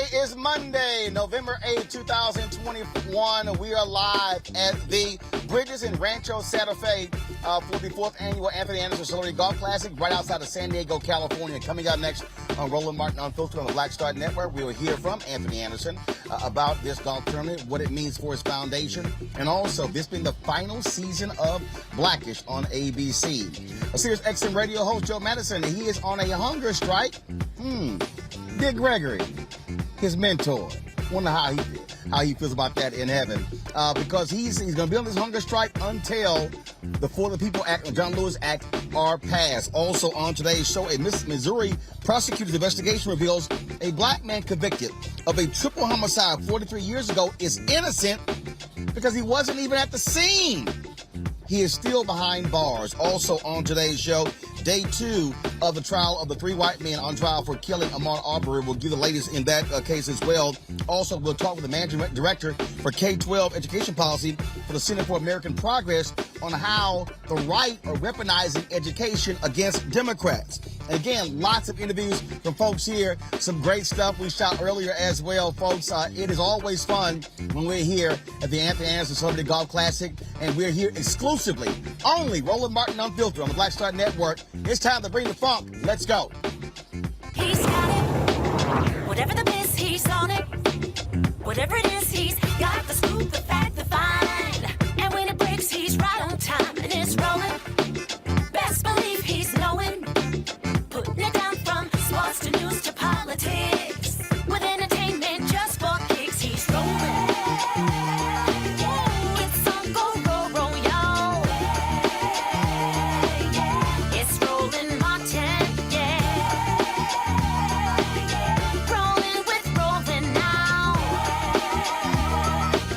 Today is Monday, November 8th, 2021. We are live at the Bridges in Rancho Santa Fe for the 4th annual Anthony Anderson Celebrity Golf Classic right outside of San Diego, California. Coming up next on Roland Martin Unfiltered on the Black Star Network, we will hear from Anthony Anderson about this golf tournament, what it means for his foundation, and also this being the final season of Blackish on ABC. A Sirius XM radio host, Joe Madison, he is on a hunger strike. Dick Gregory, his mentor. Wonder how he feels about that in heaven, because he's going to be on this hunger strike until the For the People Act and John Lewis Act are passed. Also on today's show, a Missouri prosecutor's investigation reveals a black man convicted of a triple homicide 43 years ago is innocent because he wasn't even at the scene. He is still behind bars. Also on today's show, day 2 of the trial of the 3 white men on trial for killing Ahmaud Arbery. We'll give the latest in that case as well. Also, we'll talk with the managing director for K-12 education policy for the Center for American Progress on how the right are weaponizing education against Democrats. And again, lots of interviews from folks here. Some great stuff we shot earlier as well, folks. It is always fun when we're here at the Anthony Anderson Celebrity Golf Classic, and we're here exclusively, only Roland Martin Unfiltered on the Black Star Network. It's time to bring the funk. Let's go. He's got it. Whatever the biz, he's on it. Whatever it is, he's got the scoop, the fact, the find. And when it breaks, he's right on time and it's rolling. Best believe he's knowing. Putting it down from sports to news to politics. With entertainment just for kicks, he's rolling. It's on go, roll, y'all. It's Roland Martin, rolling with Roland now.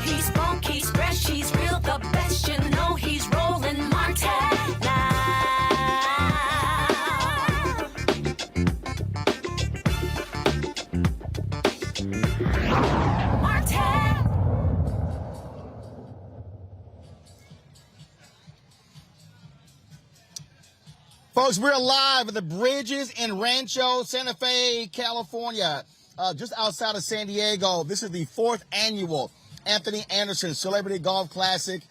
He's funk, he's fresh, he's real, the best, you know he's Roland Martin now. Folks, we're live at the Bridges in Rancho Santa Fe, California, just outside of San Diego. This is the 4th annual Anthony Anderson Celebrity Golf Classic.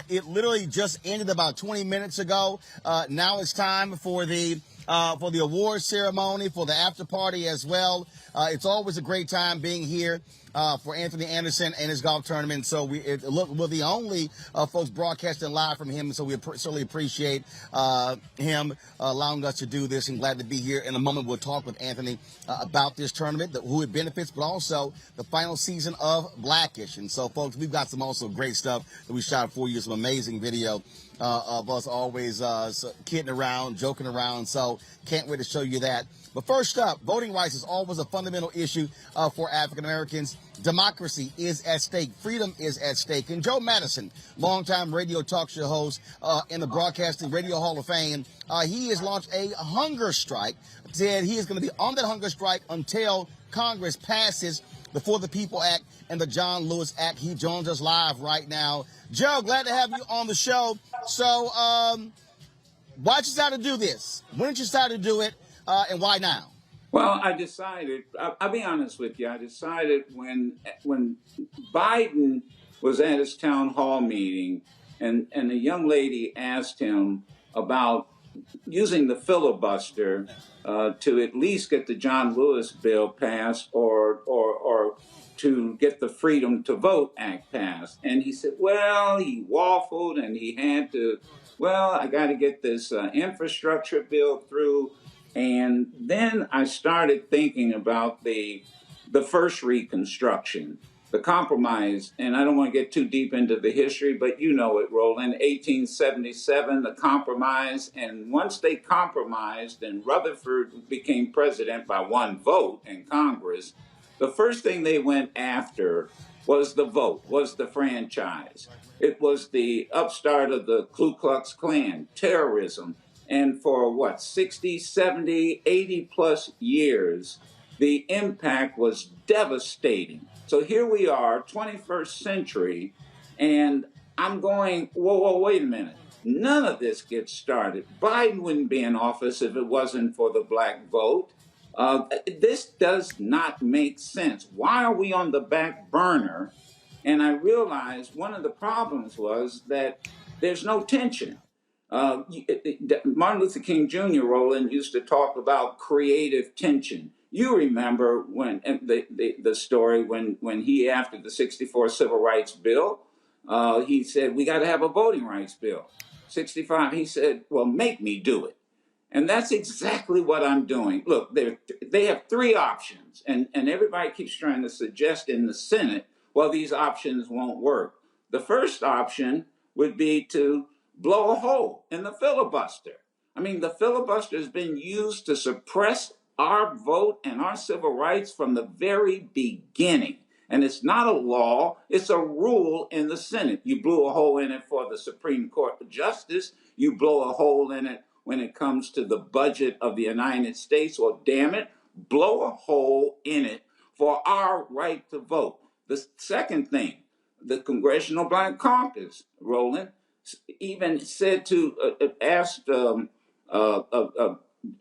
It literally just ended about 20 minutes ago. Now it's time for the award ceremony, for the after party as well. It's always a great time being here for Anthony Anderson and his golf tournament. So we're the only folks broadcasting live from him. So we certainly appreciate him allowing us to do this, and glad to be here. In a moment, we'll talk with Anthony about this tournament, who it benefits, but also the final season of Blackish. And so, folks, we've got some also great stuff that we shot for you, some amazing video of us always kidding around, joking around. So can't wait to show you that. But first up, voting rights is always a fundamental issue for African Americans. Democracy is at stake. Freedom is at stake. And Joe Madison, longtime radio talk show host in the Broadcasting Radio Hall of Fame, he has launched a hunger strike. Said he is going to be on that hunger strike until Congress passes the For the People Act and the John Lewis Act. He joins us live right now. Joe, glad to have you on the show. So, why'd you decide to do this? When did you decide to do it, and why now? Well, I decided, I'll be honest with you, I decided when Biden was at his town hall meeting and a young lady asked him about using the filibuster to at least get the John Lewis bill passed or to get the Freedom to Vote Act passed. And he said, well, he waffled and he had to, I got to get this infrastructure bill through. And then I started thinking about the first Reconstruction, the compromise, and I don't want to get too deep into the history, but you know it, Roland, 1877, the compromise, and once they compromised and Rutherford became president by one vote in Congress, the first thing they went after was the vote, was the franchise. It was the upstart of the Ku Klux Klan, terrorism. And for 60, 70, 80 plus years, the impact was devastating. So here we are, 21st century, and I'm going, whoa, wait a minute. None of this gets started. Biden wouldn't be in office if it wasn't for the black vote. This does not make sense. Why are we on the back burner? And I realized one of the problems was that there's no tension. Martin Luther King Jr. Roland used to talk about creative tension. You remember when the story when he, after the '64 Civil Rights Bill, he said we got to have a voting rights bill. '65, he said, well, make me do it. And that's exactly what I'm doing. Look, they have three options, and everybody keeps trying to suggest in the Senate, well, these options won't work. The first option would be to blow a hole in the filibuster. I mean, the filibuster has been used to suppress our vote and our civil rights from the very beginning. And it's not a law, it's a rule in the Senate. You blew a hole in it for the Supreme Court Justice, you blow a hole in it when it comes to the budget of the United States, or damn it, blow a hole in it for our right to vote. The second thing, the Congressional Black Caucus, Roland, even said asked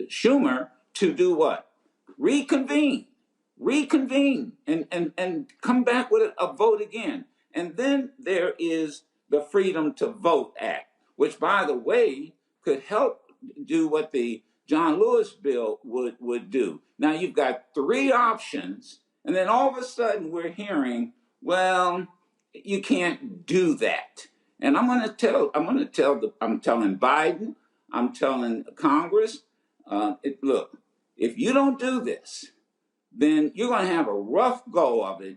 Schumer to do what? Reconvene and come back with a vote again. And then there is the Freedom to Vote Act, which, by the way, could help do what the John Lewis bill would do. Now you've got three options, and then all of a sudden we're hearing, well, you can't do that. And I'm telling Biden, I'm telling Congress, look, if you don't do this, then you're going to have a rough go of it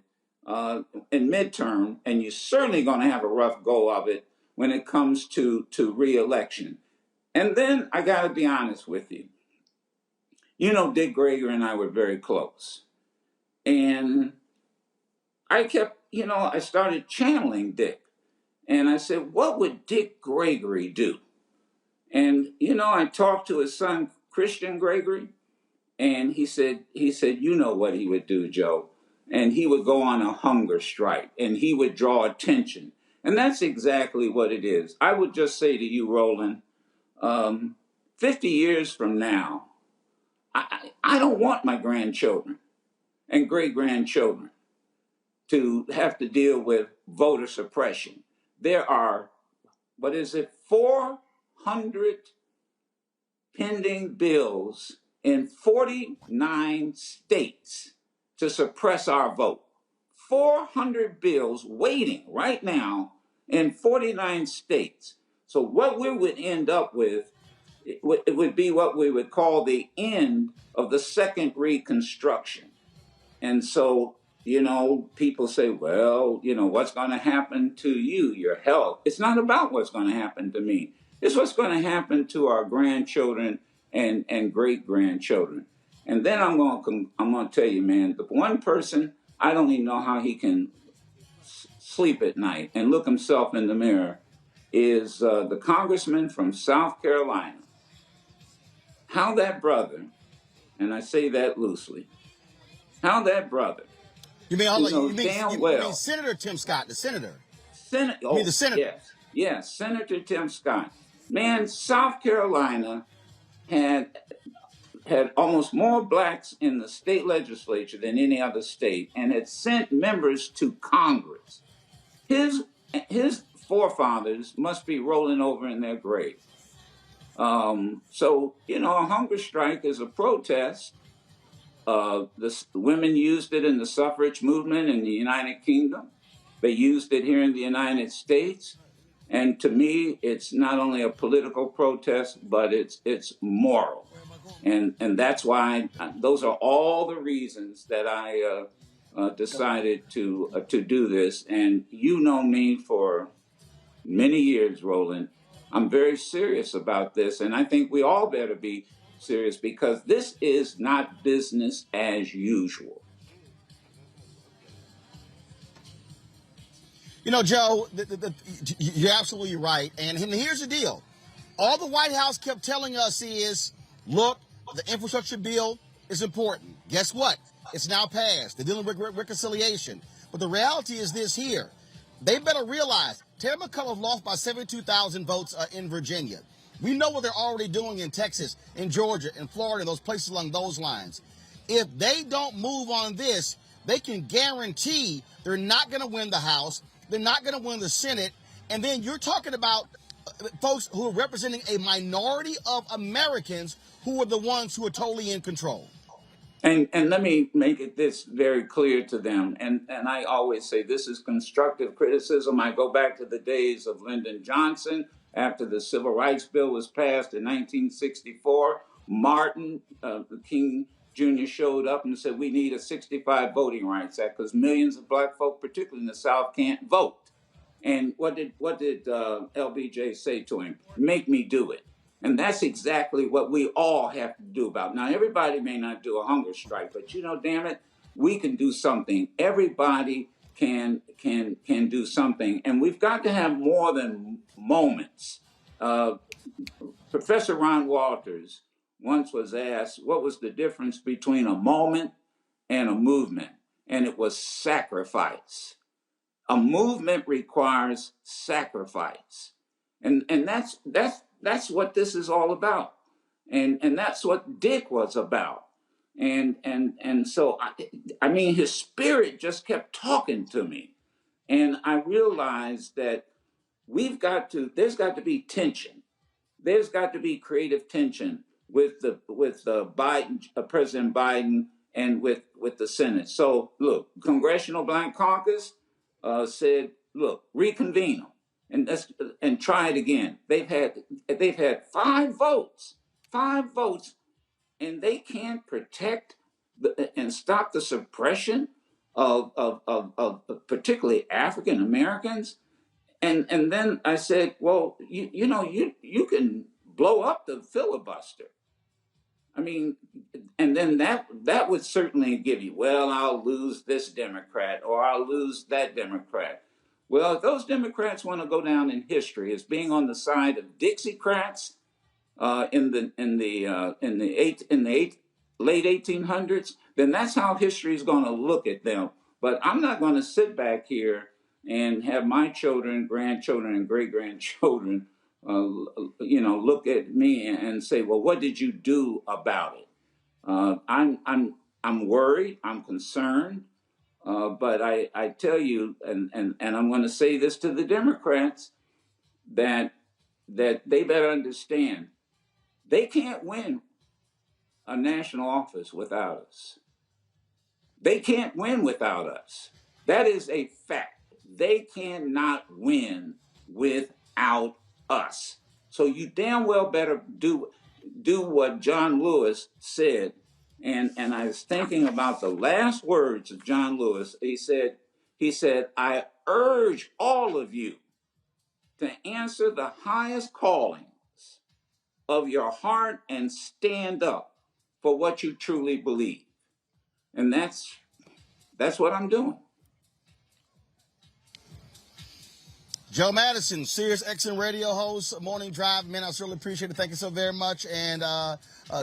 in midterm, and you're certainly going to have a rough go of it when it comes to re-election. And then I got to be honest with you. You know, Dick Gregory and I were very close. And I started channeling Dick. And I said, what would Dick Gregory do? And, I talked to his son, Christian Gregory, and he said, you know what he would do, Joe. And he would go on a hunger strike, and he would draw attention. And that's exactly what it is. I would just say to you, Roland, 50 years from now, I don't want my grandchildren and great-grandchildren to have to deal with voter suppression. There are, 400 pending bills in 49 states to suppress our vote. 400 bills waiting right now in 49 states. So what we would end up with, it would be what we would call the end of the second Reconstruction. And so, people say, well, what's going to happen to you, your health? It's not about what's going to happen to me. It's what's going to happen to our grandchildren and great-grandchildren. And then I'm going to tell you, man, the one person, I don't even know how he can sleep at night and look himself in the mirror, is the congressman from South Carolina. How that brother, and I say that loosely, how that brother, You mean Senator Tim Scott, the senator? The senator? Yes, Senator Tim Scott. Man, South Carolina had almost more blacks in the state legislature than any other state, and had sent members to Congress. His forefathers must be rolling over in their grave. So, a hunger strike is a protest. The women used it in the suffrage movement in the United Kingdom. They used it here in the United States. And to me, it's not only a political protest, but it's moral. And that's why those are all the reasons that I decided to do this. And you know me for many years, Roland. I'm very serious about this, and I think we all better be serious, because this is not business as usual. Joe, you're absolutely right. And here's the deal. All the White House kept telling us is, look, the infrastructure bill is important. Guess what? It's now passed. They're dealing with reconciliation. But the reality is this here. They better realize Terry McCullough lost by 72,000 votes in Virginia. We know what they're already doing in Texas, in Georgia, in Florida, those places along those lines. if they don't move on this, they can guarantee they're not going to win the House. They're not going to win the Senate. And then you're talking about folks who are representing a minority of Americans who are the ones who are totally in control. And let me make it this very clear to them. And I always say this is constructive criticism. I go back to the days of Lyndon Johnson after the Civil Rights Bill was passed in 1964. Martin King Jr. showed up and said we need a 65 Voting Rights Act because millions of black folk, particularly in the South, can't vote. And what did LBJ say to him? Make me do it. And that's exactly what we all have to do about. Now, everybody may not do a hunger strike, but damn it, we can do something. Everybody can do something, and we've got to have more than moments. Professor Ron Walters once was asked what was the difference between a moment and a movement, and it was sacrifice. A movement requires sacrifice, and that's what this is all about, and that's what Dick was about, and so I mean his spirit just kept talking to me, and I realized that there's got to be tension, there's got to be creative tension with Biden, President Biden, and with the Senate. So look, Congressional Black Caucus said, look, reconvene them. And try it again. They've had 5 votes, and they can't protect and stop the suppression of particularly African Americans. And then I said, well, you can blow up the filibuster. I mean, and then that would certainly give you, well, I'll lose this Democrat or I'll lose that Democrat. Well, if those Democrats want to go down in history as being on the side of Dixiecrats in the late 1800s, then that's how history is going to look at them. But I'm not going to sit back here and have my children, grandchildren, and great-grandchildren, look at me and say, "Well, what did you do about it?" I'm worried. I'm concerned. But I tell you, and I'm going to say this to the Democrats, that they better understand, they can't win a national office without us. They can't win without us. That is a fact. They cannot win without us. So you damn well better do what John Lewis said. And I was thinking about the last words of John Lewis. He said, I urge all of you to answer the highest callings of your heart and stand up for what you truly believe. And that's what I'm doing. Joe Madison, Sirius XM radio host, Morning Drive. Man, I certainly appreciate it. Thank you so very much. And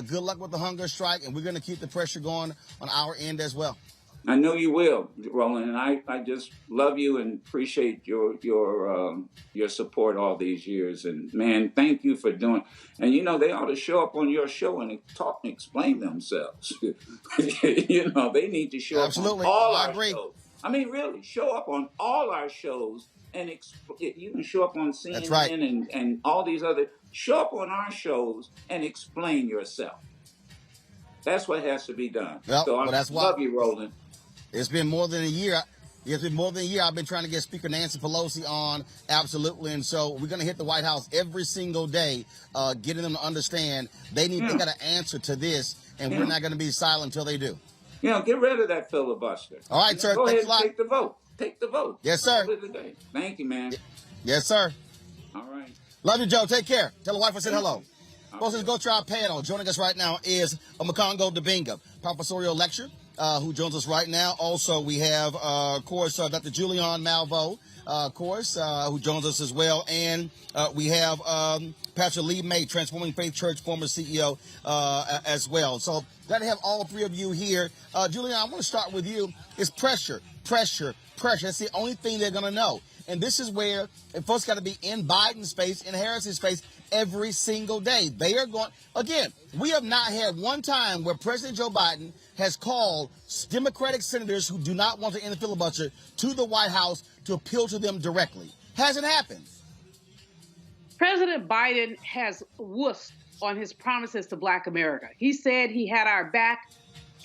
good luck with the hunger strike. And we're going to keep the pressure going on our end as well. I know you will, Roland. And I just love you and appreciate your support all these years. And, man, thank you for doing. And, they ought to show up on your show and talk and explain themselves. They need to show up on all our shows. I mean, really, show up on all our shows. And you can show up on CNN. That's right. and all these other. Show up on our shows and explain yourself. That's what has to be done. Well, so I love you, Roland. It's been more than a year. I've been trying to get Speaker Nancy Pelosi on, absolutely. And so we're going to hit the White House every single day, getting them to understand they got to answer to this, and we're not going to be silent until they do. Get rid of that filibuster. All right, sir. Go ahead and take the vote. Take the vote. Yes, sir. Thank you, man. Yes, sir. All right. Love you, Joe. Take care. Tell the wife I said hello. Folks, let's go to our panel. Joining us right now is Makongo Dibinga, professorial lecturer, who joins us right now. Also, we have, of course, Dr. Julian Malveaux, who joins us as well. And we have Pastor Lee May, Transforming Faith Church, former CEO, as well. So glad to have all three of you here. Julian, I want to start with you. It's pressure. That's the only thing they're going to know. And this is where folks got to be in Biden's face, in Harris's face, every single day. They are going, again, we have not had one time where President Joe Biden has called Democratic senators who do not want to end the filibuster to the White House to appeal to them directly. Hasn't happened. President Biden has wussed on his promises to Black America. He said he had our back.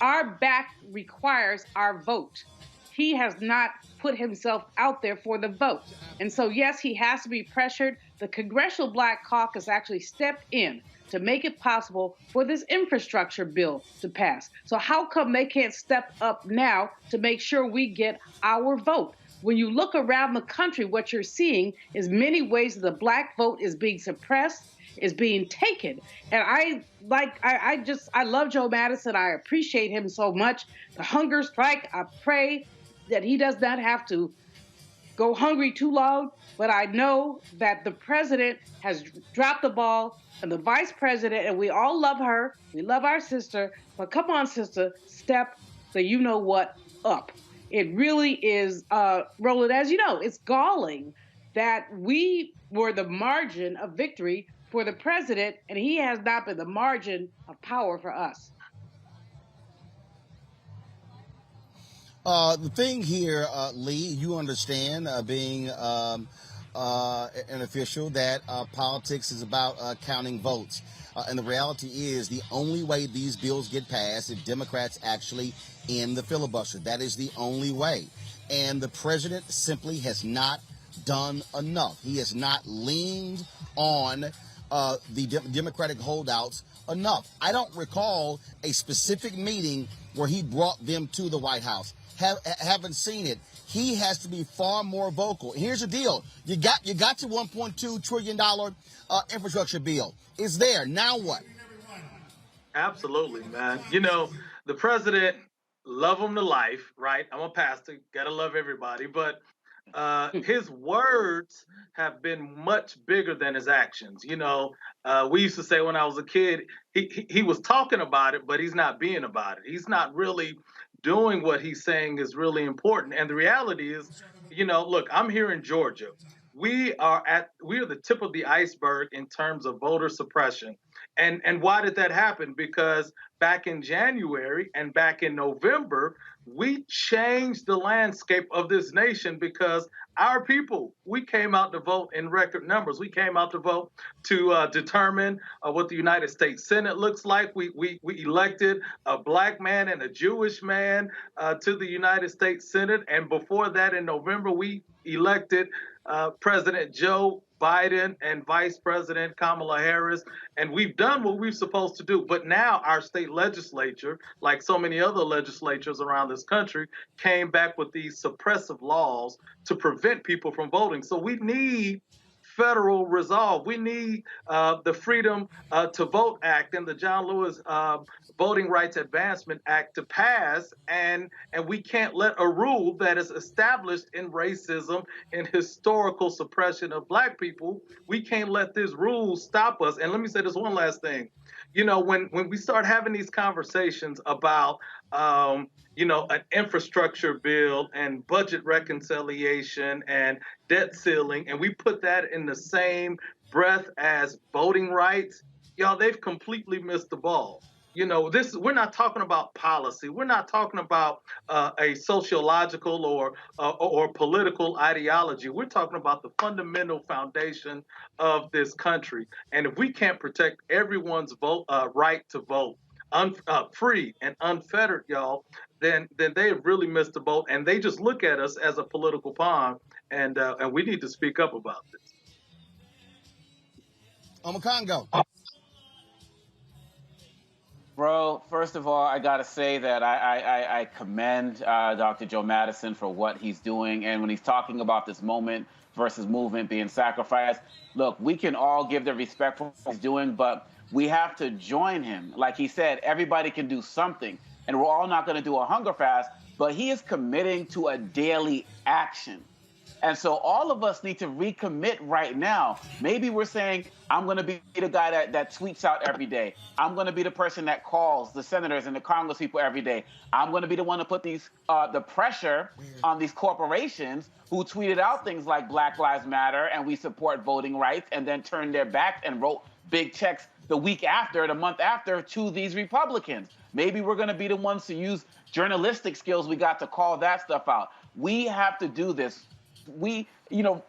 Our back requires our vote. He has not put himself out there for the vote. And so, yes, he has to be pressured. The Congressional Black Caucus actually stepped in to make it possible for this infrastructure bill to pass. So how come they can't step up now to make sure we get our vote? When you look around the country, what you're seeing is many ways that the Black vote is being suppressed, is being taken. And I love Joe Madison. I appreciate him so much. The hunger strike, I pray that he does not have to go hungry too long. But I know that the president has dropped the ball, and the vice president, and we all love her. We love our sister. But come on, sister, step the you-know-what up. It really is, Roland, as you know, it's galling that we were the margin of victory for the president, and he has not been the margin of power for us. The thing here, Lee, you understand, being an official, that politics is about counting votes. And the reality is the only way these bills get passed if Democrats actually end the filibuster. That is the only way. And the president simply has not done enough. He has not leaned on the Democratic holdouts enough. I don't recall a specific meeting where he brought them to the White House. Haven't seen it. He has to be far more vocal. Here's the deal. You got your $1.2 trillion infrastructure bill. It's there. Now what? Absolutely, man. You know, the president, love him to life, right? I'm a pastor, gotta love everybody, but his words have been much bigger than his actions. You know, we used to say when I was a kid, he was talking about it, but he's not being about it. He's not really doing what he's saying is really important. And the reality is, you know, look, I'm here in Georgia. We are the tip of the iceberg in terms of voter suppression. And why did that happen? Because back in January and back in November, we changed the landscape of this nation because our people, we came out to vote in record numbers. We came out to vote to determine what the United States Senate looks like. We elected a Black man and a Jewish man to the United States Senate. And before that, in November, we elected President Joe Biden and Vice President Kamala Harris, and we've done what we're supposed to do. But now our state legislature, like so many other legislatures around this country, came back with these suppressive laws to prevent people from voting. So we need federal resolve. We need the Freedom to Vote Act and the John Lewis Voting Rights Advancement Act to pass, and we can't let a rule that is established in racism and historical suppression of Black people, we can't let this rule stop us. And let me say this one last thing. You know, when we start having these conversations about you know, an infrastructure bill and budget reconciliation and debt ceiling, and we put that in the same breath as voting rights, y'all, they've completely missed the ball. You know, we're not talking about policy. We're not talking about a sociological or political ideology. We're talking about the fundamental foundation of this country. And if we can't protect everyone's right to vote, free and unfettered, y'all, then they have really missed the boat, and they just look at us as a political pawn, and we need to speak up about this. Congo. Bro, first of all, I gotta say that I commend Dr. Joe Madison for what he's doing, and when he's talking about this moment versus movement being sacrificed, look, we can all give the respect for what he's doing, but we have to join him. Like he said, everybody can do something, and we're all not gonna do a hunger fast, but he is committing to a daily action. And so all of us need to recommit right now. Maybe we're saying, I'm going to be the guy that tweets out every day. I'm going to be the person that calls the senators and the Congress people every day. I'm going to be the one to put these the pressure on these corporations who tweeted out things like Black Lives Matter and we support voting rights, and then turned their backs and wrote big checks the week after, the month after, to these Republicans. Maybe we're going to be the ones to use journalistic skills we got to call that stuff out. We have to do this.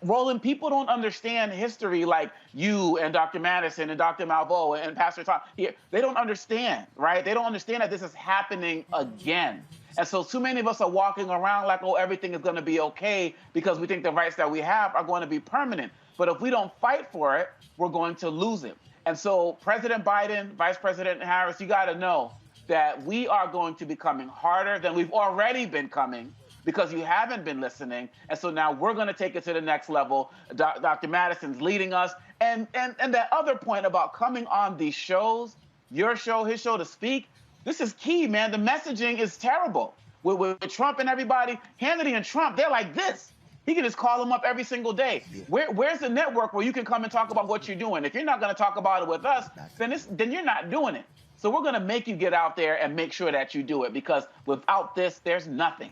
Roland, people don't understand history like you and Dr. Madison and Dr. Malveaux and Pastor Tom here. They don't understand, right? They don't understand that this is happening again. And so too many of us are walking around like, oh, everything is going to be okay because we think the rights that we have are going to be permanent. But if we don't fight for it, we're going to lose it. And so President Biden, Vice President Harris, you got to know that we are going to be coming harder than we've already been coming, because you haven't been listening. And so now we're going to take it to the next level. Dr. Madison's leading us. And that other point about coming on these shows, your show, his show, to speak, this is key, man. The messaging is terrible. With Trump and everybody, Hannity and Trump, they're like this. He can just call them up every single day. Where's the network where you can come and talk about what you're doing? If you're not going to talk about it with us, then you're not doing it. So we're going to make you get out there and make sure that you do it, because without this, there's nothing.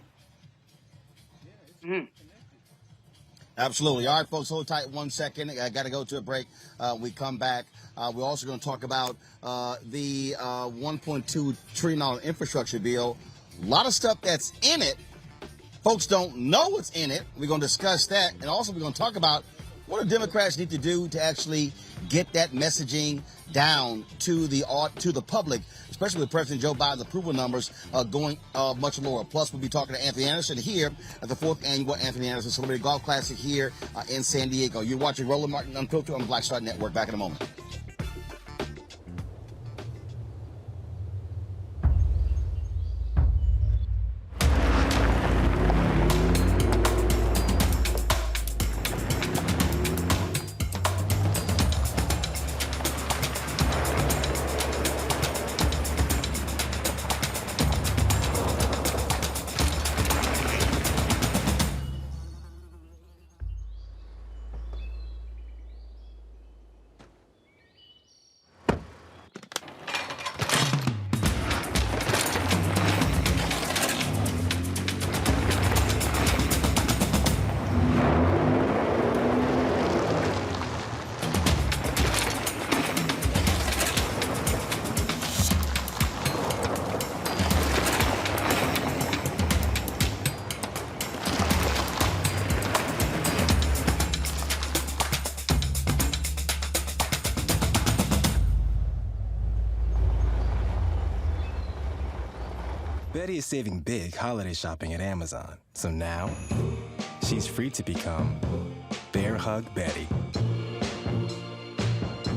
Mm. Absolutely. All right, folks, hold tight 1 second. I got to go to a break. We come back. We're also going to talk about the $1.2 trillion infrastructure bill. A lot of stuff that's in it. Folks don't know what's in it. We're going to discuss that. And also we're going to talk about what do Democrats need to do to actually get that messaging down to the public, especially with President Joe Biden's approval numbers going much lower. Plus, we'll be talking to Anthony Anderson here at the 4th Annual Anthony Anderson Celebrity Golf Classic here in San Diego. You're watching Roland Martin Unfiltered on the Black Star Network. Back in a moment. Betty is saving big holiday shopping at Amazon. So now, she's free to become Bear Hug Betty.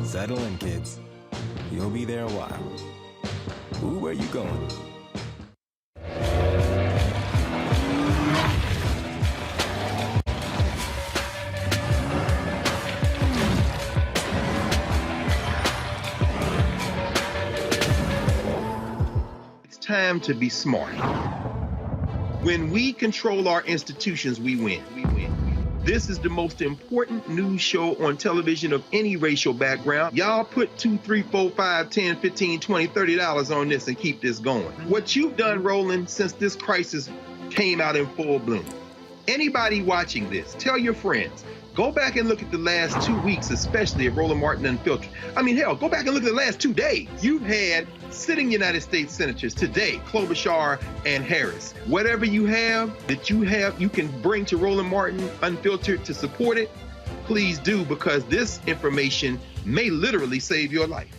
Settle in, kids. You'll be there a while. Ooh, where you going? Time to be smart. When we control our institutions, we win. This is the most important news show on television of any racial background. Y'all put $2, $3, $4, $5, $10, $15, $20, $30 on this and keep this going. What you've done, Roland, since this crisis came out in full bloom. Anybody watching this, tell your friends. Go back and look at the last 2 weeks, especially of Roland Martin Unfiltered. I mean, hell, go back and look at the last 2 days. You've had sitting United States senators today, Klobuchar and Harris. Whatever you have that you can bring to Roland Martin Unfiltered to support it, please do, because this information may literally save your life.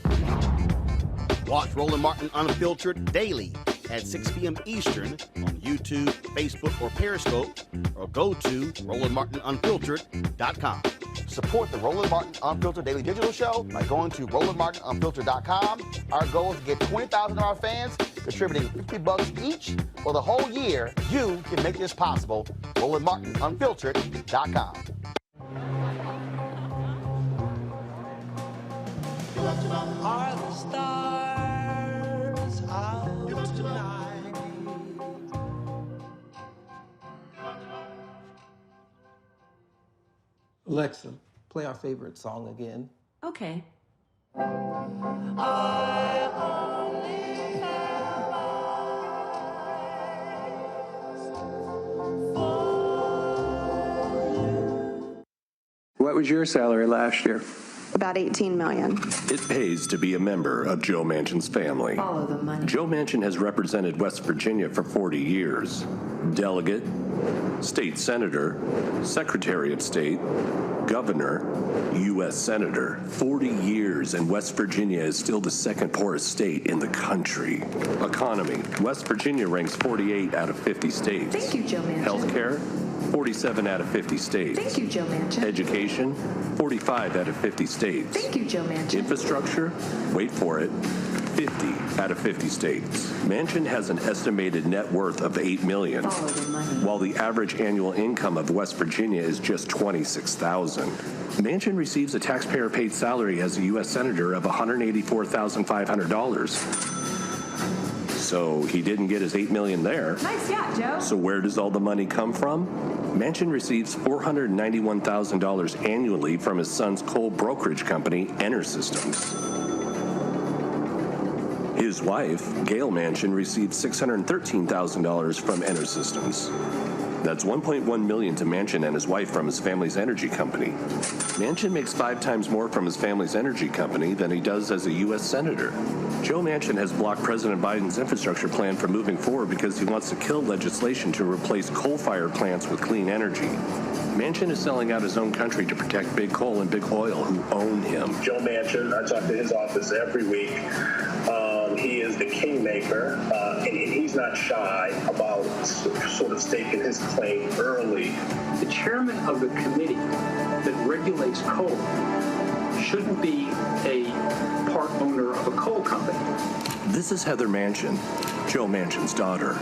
Watch Roland Martin Unfiltered daily at 6 p.m. Eastern on YouTube, Facebook, or Periscope, or go to RolandMartinUnfiltered.com. Support the Roland Martin Unfiltered Daily Digital Show by going to RolandMartinUnfiltered.com. Our goal is to get 20,000 of our fans contributing $50 each for the whole year. You can make this possible. RolandMartinUnfiltered.com. Are the stars out tonight? Alexa, play our favorite song again. Okay. What was your salary last year? About $18 million. It pays to be a member of Joe Manchin's family. Follow the money. Joe Manchin has represented West Virginia for 40 years. Delegate, state senator, secretary of state, governor, U.S. senator. 40 years, and West Virginia is still the second poorest state in the country. Economy. West Virginia ranks 48 out of 50 states. Thank you, Joe Manchin. Healthcare. 47 out of 50 states. Thank you, Joe Manchin. Education, 45 out of 50 states. Thank you, Joe Manchin. Infrastructure, wait for it, 50 out of 50 states. Manchin has an estimated net worth of $8 million, Follow the money. while the average annual income of West Virginia is just $26,000. Manchin receives a taxpayer-paid salary as a U.S. Senator of $184,500. So he didn't get his $8 million there. Nice, yeah, Joe. So where does all the money come from? Manchin receives $491,000 annually from his son's coal brokerage company, EnerSystems. His wife, Gail Manchin, received $613,000 from EnerSystems. That's $1.1 million to Manchin and his wife from his family's energy company. Manchin makes 5 times more from his family's energy company than he does as a U.S. Senator. Joe Manchin has blocked President Biden's infrastructure plan from moving forward because he wants to kill legislation to replace coal-fired plants with clean energy. Manchin is selling out his own country to protect big coal and big oil who own him. Joe Manchin, I talk to his office every week. He is the kingmaker, and he's not shy about sort of staking his claim early. The chairman of the committee that regulates coal shouldn't be a part owner of a coal company. This is Heather Manchin, Joe Manchin's daughter.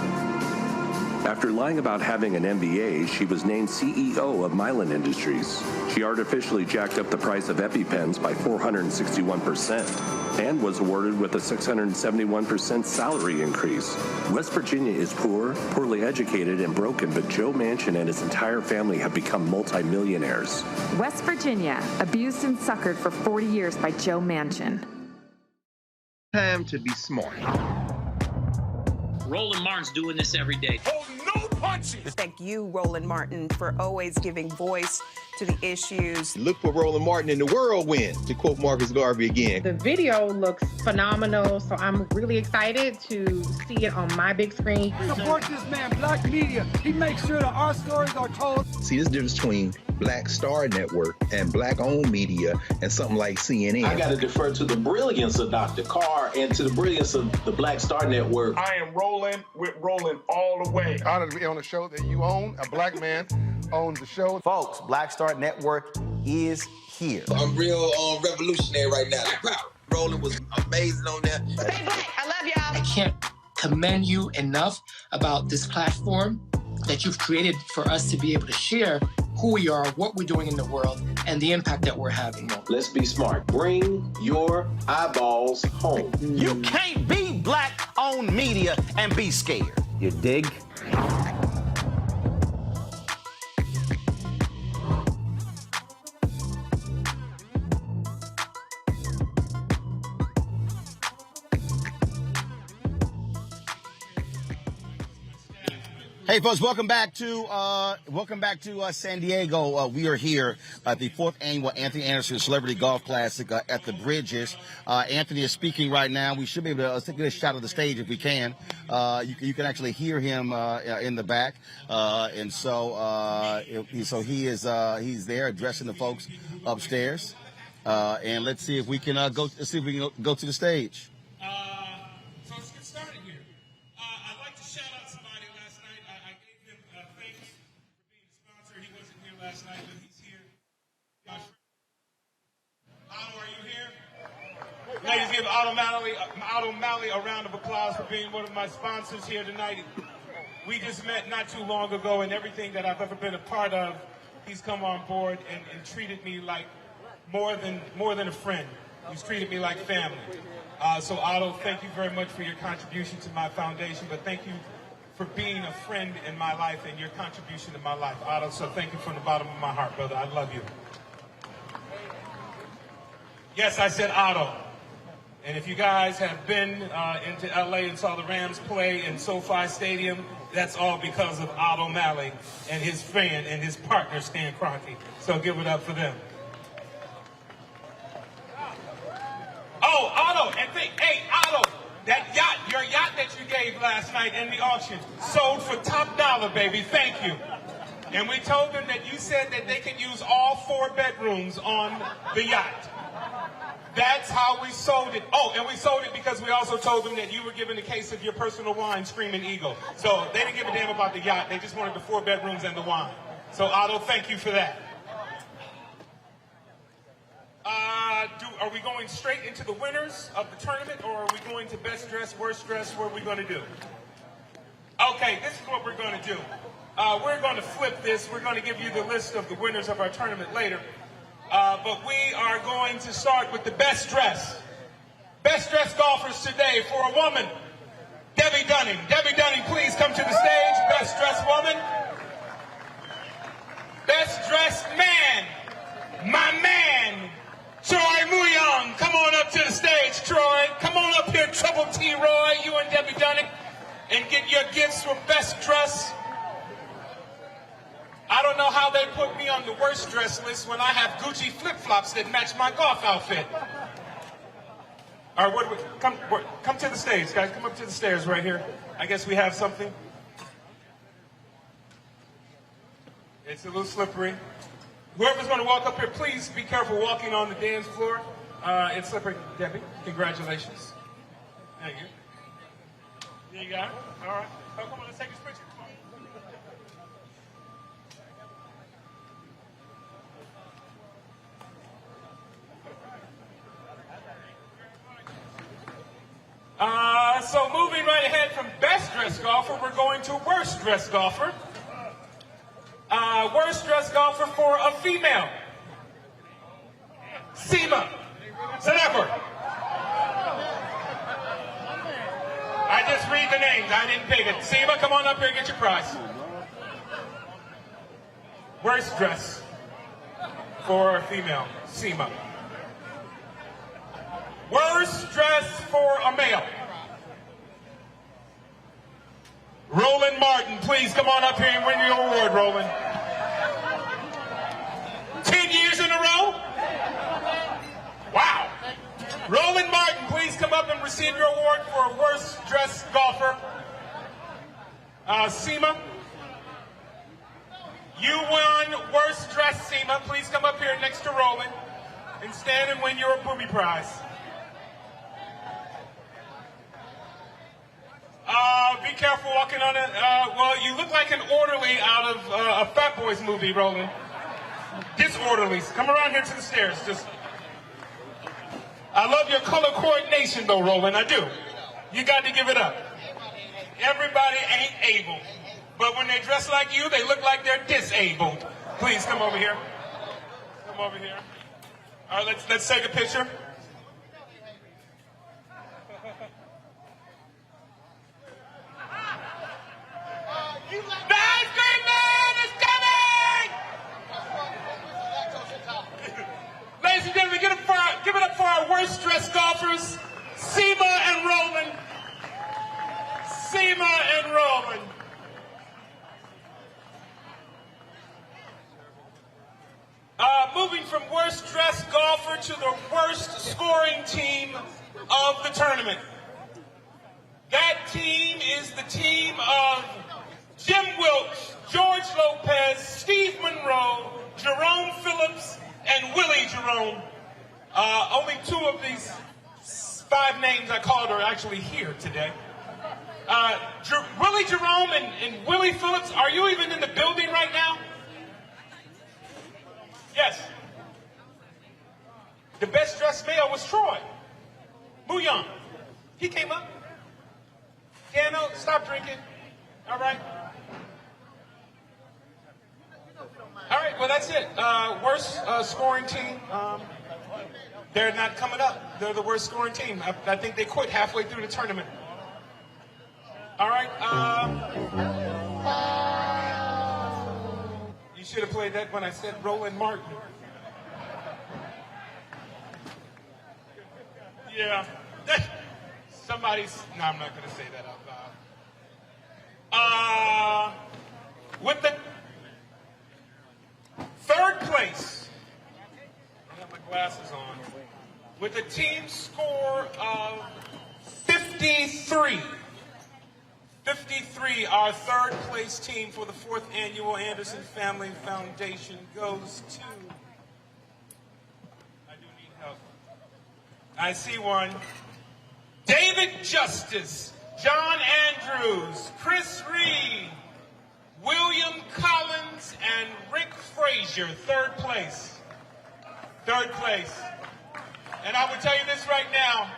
After lying about having an MBA, she was named CEO of Mylan Industries. She artificially jacked up the price of EpiPens by 461% and was awarded with a 671% salary increase. West Virginia is poor, poorly educated, and broken, but Joe Manchin and his entire family have become multimillionaires. West Virginia, abused and suckered for 40 years by Joe Manchin. Time to be smart. Roland Martin's doing this every day. Oh, no punches! Thank you, Roland Martin, for always giving voice to the issues. Look for Roland Martin in the whirlwind, to quote Marcus Garvey again. The video looks phenomenal, so I'm really excited to see it on my big screen. Support this man, Black Media. He makes sure that our stories are told. See, there's a difference between Black Star Network and Black-owned media and something like CNN. I got to defer to the brilliance of Dr. Carr and to the brilliance of the Black Star Network. I am rolling with Roland all the way. Honored to be on a show that you own. A black man owns the show. Folks, Black Star Network is here. I'm real revolutionary right now. Roland was amazing on there. Stay black. I love y'all. I can't commend you enough about this platform that you've created for us to be able to share who we are, what we're doing in the world, and the impact that we're having. Let's be smart. Bring your eyeballs home. You can't be Black-owned media and be scared. You dig? Hey folks, welcome back to San Diego. We are here at the 4th annual Anthony Anderson Celebrity Golf Classic at the Bridges. Anthony is speaking right now. We should be able to get a shot of the stage if we can. You can actually hear him in the back, and so he's there addressing the folks upstairs. And let's see if we can go to the stage. So let's get started here. I'd like to shout out somebody last night. I gave him thanks for being a sponsor. He wasn't here last night, but he's here. Otto, are you here? Ladies, give Otto Malley a round of applause for being one of my sponsors here tonight. We just met not too long ago, and everything that I've ever been a part of, he's come on board and treated me like more than a friend. He's treated me like family. So Otto, thank you very much for your contribution to my foundation, but thank you for being a friend in my life and your contribution to my life, Otto. So thank you from the bottom of my heart, brother. I love you. Yes, I said Otto. And if you guys have been into LA and saw the Rams play in SoFi Stadium, that's all because of Otto Malley and his friend and his partner, Stan Kroenke. So give it up for them. Oh, Otto, and hey, Otto, that yacht, your yacht that you gave last night in the auction, sold for top dollar, baby. Thank you. And we told them that you said that they could use all 4 bedrooms on the yacht. That's how we sold it. Oh, and we sold it because we also told them that you were given a case of your personal wine, Screaming Eagle. So they didn't give a damn about the yacht. They just wanted the 4 bedrooms and the wine. So Otto, thank you for that. Are we going straight into the winners of the tournament, or are we going to best dress, worst dress? What are we going to do? Okay, this is what we're going to do. We're going to flip this. We're going to give you the list of the winners of our tournament later. But we are going to start with the best dress. Best dressed golfers today for a woman, Debbie Dunning. Debbie Dunning, please come to the stage. Best dressed woman. Best dressed man, my man, Troy Muyong. Come on up to the stage, Troy. Come on up here, Trouble T. Roy, you and Debbie Dunning, and get your gifts for best dress. I don't know how they put me on the worst dress list when I have Gucci flip-flops that match my golf outfit. All right, come to the stage, guys. Come up to the stairs right here. I guess we have something. It's a little slippery. Whoever's going to walk up here, please be careful walking on the dance floor. It's slippery. Debbie, congratulations. Thank you. There you go. All right. Oh, come on, let's take this picture. So moving right ahead from best dressed golfer, we're going to worst dressed golfer. Worst dressed golfer for a female, Seema Senapur. I just read the names, I didn't pick it. Seema, come on up here and get your prize. Worst dress for a female, Seema. Worst dress for a male, Roland Martin. Please come on up here and win your award, Roland. 10 years in a row? Wow. Roland Martin, please come up and receive your award for worst dressed golfer. Seema, you won worst dressed, Seema. Please come up here next to Roland and stand and win your booby prize. Be careful walking on it. Well, you look like an orderly out of a Fat Boys movie, Roland. Disorderlies. Come around here to the stairs. I love your color coordination, though, Roland. I do. You got to give it up. Everybody ain't able. But when they dress like you, they look like they're disabled. Please come over here. Come over here. All right, let's take a picture. The ice cream man is coming! Ladies and gentlemen, give it up for our worst dressed golfers, Seema and Roland. Seema and Roland. Moving from worst dressed golfer to the worst scoring team of the tournament. That team is the team of Jim Wilkes, George Lopez, Steve Monroe, Jerome Phillips, and Willie Jerome. Only 2 of these 5 names I called are actually here today. Willie Jerome and Willie Phillips, are you even in the building right now? Yes. The best dressed male was Troy Muyong. He came up. Piano, stop drinking. All right. All right, well, that's it. Worst scoring team. They're not coming up. They're the worst scoring team. I think they quit halfway through the tournament. All right. You should have played that when I said Roland Martin. Yeah. Somebody's. No, I'm not going to say that out loud. With the third place, I have my glasses on. With a team score of 53. 53, our third place team for the 4th annual Anderson Family Foundation goes to. I do need help. I see one. David Justice, John Andrews, Chris Reed, William Collins, and Rick Frazier, third place. Third place. And I will tell you this right now.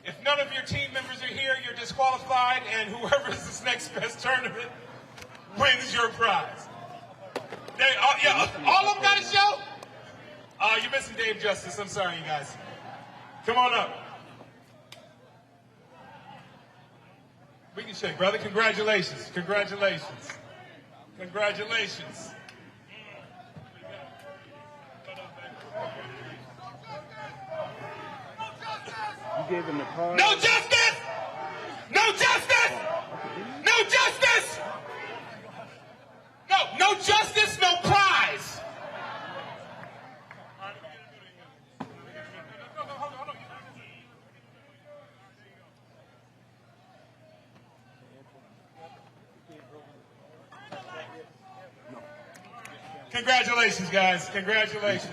If none of your team members are here, you're disqualified, and whoever is this next best tournament wins your prize. All of them got a show? You're missing Dave Justice. I'm sorry, you guys. Come on up. We can shake, brother. Congratulations. Congratulations. Congratulations. You gave him the card. No justice! No justice! No justice! No justice, no prize! Congratulations, guys. Congratulations.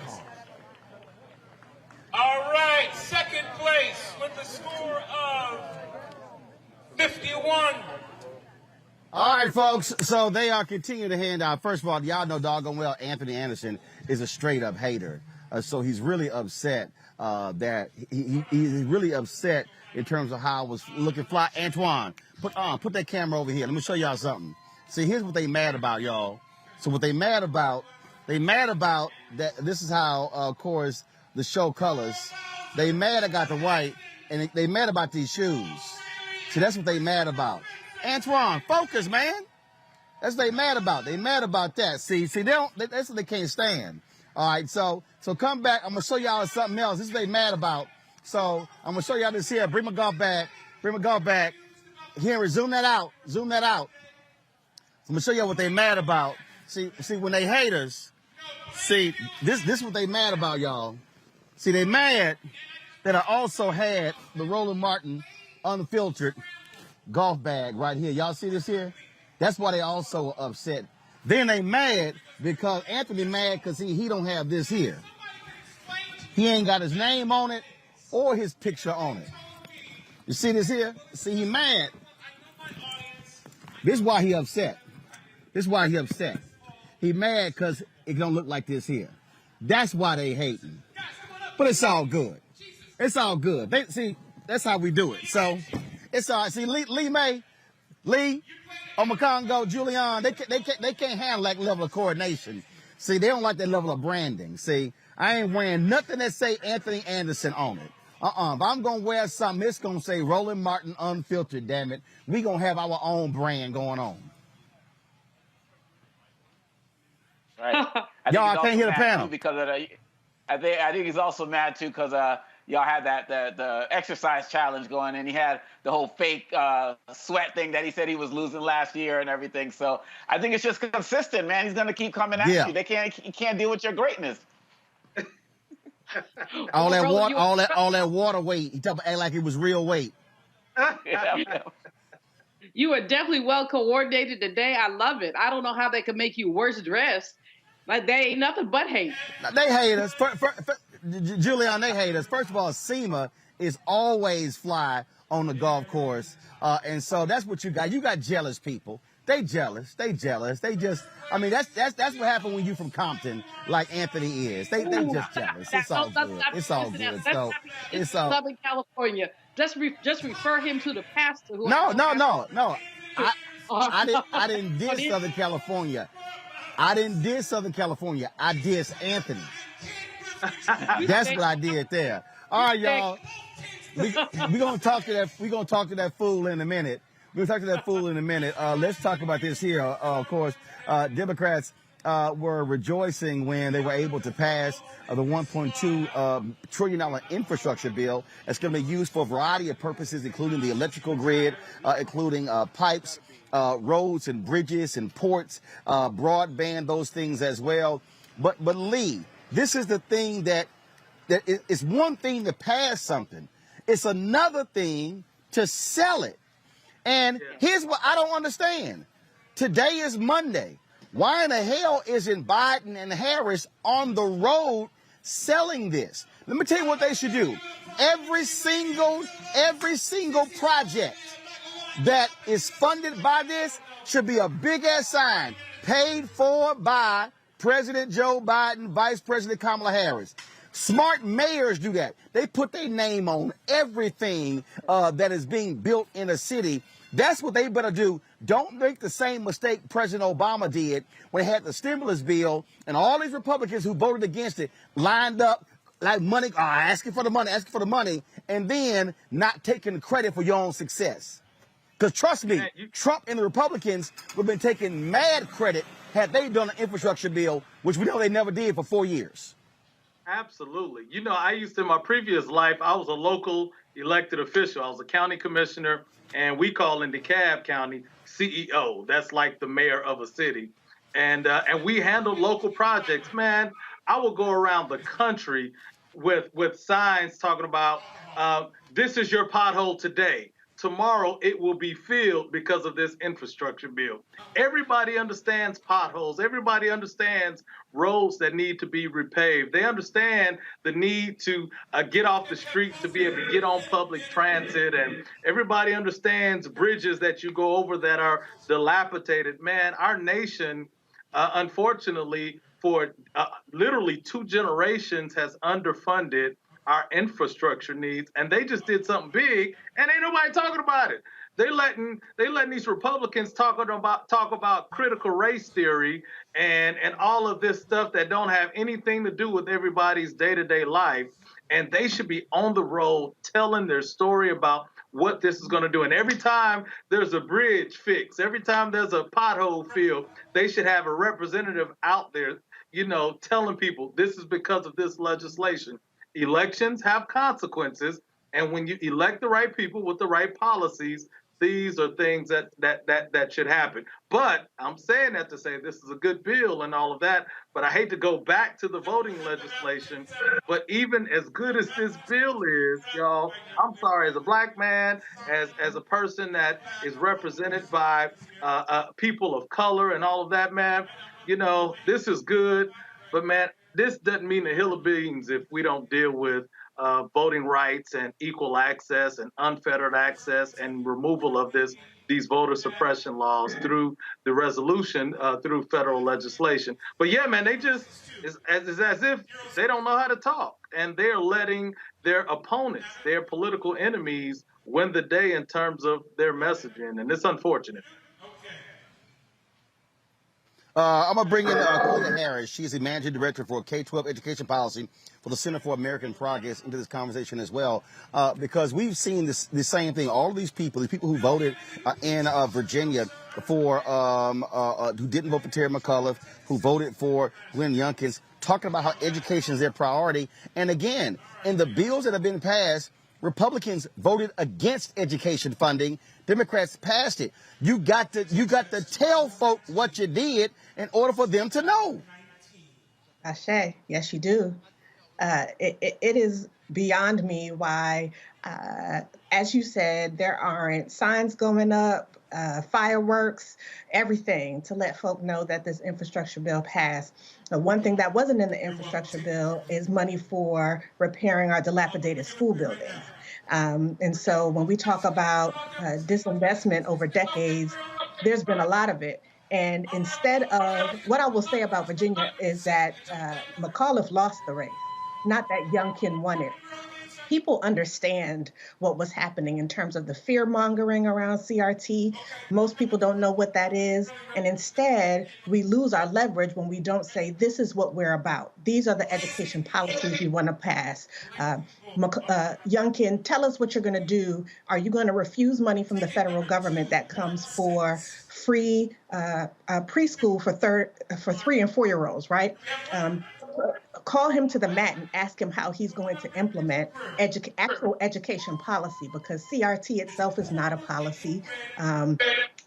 All right, second place with a score of 51. All right, folks. So they are continuing to hand out. First of all, y'all know doggone well Anthony Anderson is a straight up hater. So he's really upset that he's really upset in terms of how I was looking fly. Antoine, put that camera over here. Let me show y'all something. See, here's what they mad about, y'all. So what they mad about that. This is how, of course, the show colors. They mad I got the white, and they mad about these shoes. See, that's what they mad about. Antoine, focus, man. That's what they mad about. They mad about that. See, that's what they can't stand. All right, so come back. I'm gonna show y'all something else. This is what they mad about. So I'm gonna show y'all this here. Bring my golf back. Here, zoom that out. I'm gonna show y'all what they mad about. See, when they haters, see, this is what they mad about, y'all. See, they mad that I also had the Roland Martin unfiltered golf bag right here. Y'all see this here? That's why they also upset. Then they mad because Anthony mad because he don't have this here. He ain't got his name on it or his picture on it. You see this here? See, he mad. This is why he upset. He mad because it don't look like this here. That's why they hating. But it's all good. That's how we do it. So it's all right. See, Lee, Omakongo, Julian, they can't handle that level of coordination. See, they don't like that level of branding. See, I ain't wearing nothing that say Anthony Anderson on it. But I'm gonna wear something. It's gonna say Roland Martin Unfiltered. Damn it, we gonna have our own brand going on. Right. Y'all, I can't hear the panel because of the, I think he's also mad too because y'all had the exercise challenge going, and he had the whole fake sweat thing that he said he was losing last year and everything. So I think it's just consistent, man. He's gonna keep coming at you. He can't deal with your greatness. all that water weight. He act like it was real weight. You are definitely well coordinated today. I love it. I don't know how they could make you worse dressed. Like they ain't nothing but hate. They hate us. Julian, they hate us. First of all, SEMA is always fly on the golf course. And so that's what you got. You got jealous people. They jealous. They just, I mean, that's what happened when you from Compton, like Anthony is. They just jealous. It's all good. It's all good. So it's all Southern California. Just refer him to the pastor. Who No. I didn't diss Southern California. I diss Anthony. That's what I did there. All right, y'all. We're gonna talk to that fool in a minute. Let's talk about this here. Of course, Democrats were rejoicing when they were able to pass the $1.2 trillion infrastructure bill that's going to be used for a variety of purposes, including the electrical grid, including pipes, roads and bridges and ports, broadband, those things as well. But Lee, this is the thing that it's one thing to pass something. It's another thing to sell it. And here's what I don't understand. Today is Monday. Why in the hell isn't Biden and Harris on the road selling this? Let me tell you what they should do. Every single project that is funded by this should be a big ass sign paid for by President Joe Biden, Vice President Kamala Harris. Smart mayors do that. They put their name on everything that is being built in a city. That's what they better do. Don't make the same mistake President Obama did when he had the stimulus bill and all these Republicans who voted against it lined up like money, asking for the money, and then not taking credit for your own success. Because trust me, Trump and the Republicans would have been taking mad credit had they done an infrastructure bill, which we know they never did for 4 years. Absolutely. You know, I used to, in my previous life, I was a local elected official. I was a county commissioner, and we call in DeKalb County CEO. That's like the mayor of a city. And we handled local projects. Man, I will go around the country with signs talking about, this is your pothole today. Tomorrow it will be filled because of this infrastructure bill. Everybody understands potholes. Everybody understands roads that need to be repaved. They understand the need to get off the street to be able to get on public transit. And everybody understands bridges that you go over that are dilapidated. Man, our nation, unfortunately, for literally 2 generations has underfunded our infrastructure needs, and they just did something big, and ain't nobody talking about it. They letting these Republicans talk about critical race theory and all of this stuff that don't have anything to do with everybody's day-to-day life, and they should be on the road telling their story about what this is going to do. And every time there's a bridge fix, every time there's a pothole filled, they should have a representative out there, you know, telling people this is because of this legislation. Elections have consequences, and when you elect the right people with the right policies, these are things that should happen. But I'm saying that to say this is a good bill and all of that, but I hate to go back to the voting legislation. But even as good as this bill is, y'all, I'm sorry, as a black man, as a person that is represented by people of color and all of that, man, you know, this is good, but man, this doesn't mean a hill of beans if we don't deal with voting rights and equal access and unfettered access and removal of these voter suppression laws through the resolution, through federal legislation. But yeah, man, they just, it's as if they don't know how to talk, and they're letting their opponents, their political enemies, win the day in terms of their messaging, and it's unfortunate. I'm going to bring in Clea Harris. She's the managing director for K-12 education policy for the Center for American Progress into this conversation as well, because we've seen the same thing. All of these people who voted in Virginia for, who didn't vote for Terry McAuliffe, who voted for Glenn Youngkin, talking about how education is their priority. And again, in the bills that have been passed, Republicans voted against education funding. Democrats passed it. You got to tell folk what you did in order for them to know. Ashe, yes, you do. It is beyond me why, as you said, there aren't signs going up, fireworks, everything to let folk know that this infrastructure bill passed. One thing that wasn't in the infrastructure bill is money for repairing our dilapidated school buildings. And so when we talk about disinvestment over decades, there's been a lot of it. And instead of, what I will say about Virginia is that McAuliffe lost the race, not that Youngkin won it. people understand what was happening in terms of the fear mongering around CRT. Most people don't know what that is. And instead, we lose our leverage when we don't say, this is what we're about. These are the education policies we want to pass. Youngkin, tell us what you're going to do. Are you going to refuse money from the federal government that comes for free preschool for 3 and 4 year olds, right? Call him to the mat and ask him how he's going to implement actual education policy, because CRT itself is not a policy.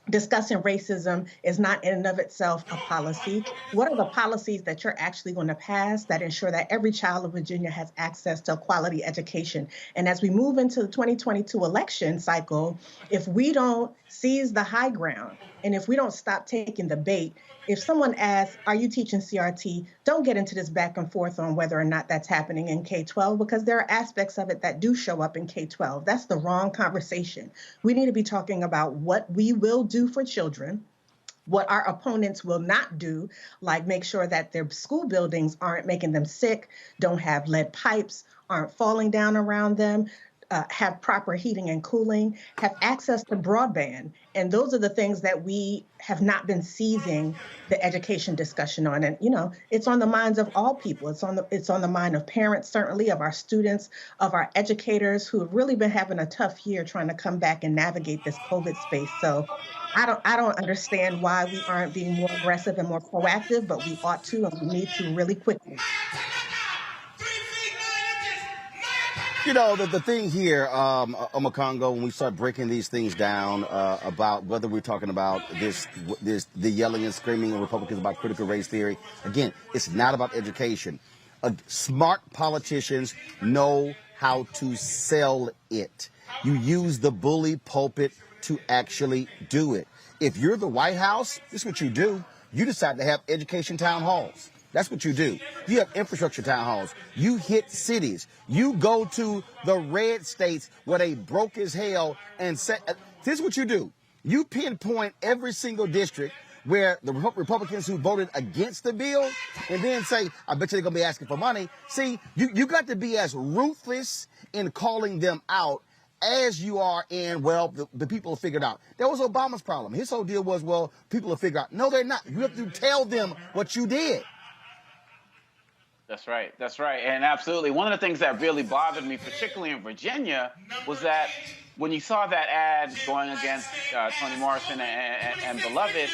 Discussing racism is not in and of itself a policy. What are the policies that you're actually going to pass that ensure that every child of Virginia has access to a quality education? And as we move into the 2022 election cycle, if we don't seize the high ground and if we don't stop taking the bait, if someone asks, are you teaching CRT? Don't get into this back and forth on whether or not that's happening in K-12, because there are aspects of it that do show up in K-12. That's the wrong conversation. We need to be talking about what we will do for children, what our opponents will not do, like make sure that their school buildings aren't making them sick, don't have lead pipes, aren't falling down around them, have proper heating and cooling, have access to broadband. And those are the things that we have not been seizing the education discussion on. And, you know, it's on the minds of all people. It's on the mind of parents, certainly, of our students, of our educators who have really been having a tough year trying to come back and navigate this COVID space. So I don't understand why we aren't being more aggressive and more proactive, but we ought to, and we need to really quickly. You know, the thing here, Omakongo, when we start breaking these things down about whether we're talking about the yelling and screaming of Republicans about critical race theory, again, it's not about education. Smart politicians know how to sell it. You use the bully pulpit to actually do it. If you're the White House, this is what you do. You decide to have education town halls. That's what you do. You have infrastructure town halls. You hit cities. You go to the red states where they broke as hell and say, this is what you do. You pinpoint every single district where the Republicans who voted against the bill and then say, I bet you they're going to be asking for money. See, you got to be as ruthless in calling them out as you are in, well, the people have figured out. That was Obama's problem. His whole deal was, well, people have figured out. No, they're not. You have to tell them what you did. That's right. That's right. And absolutely. One of the things that really bothered me, particularly in Virginia, was that when you saw that ad going against Toni Morrison and Beloved,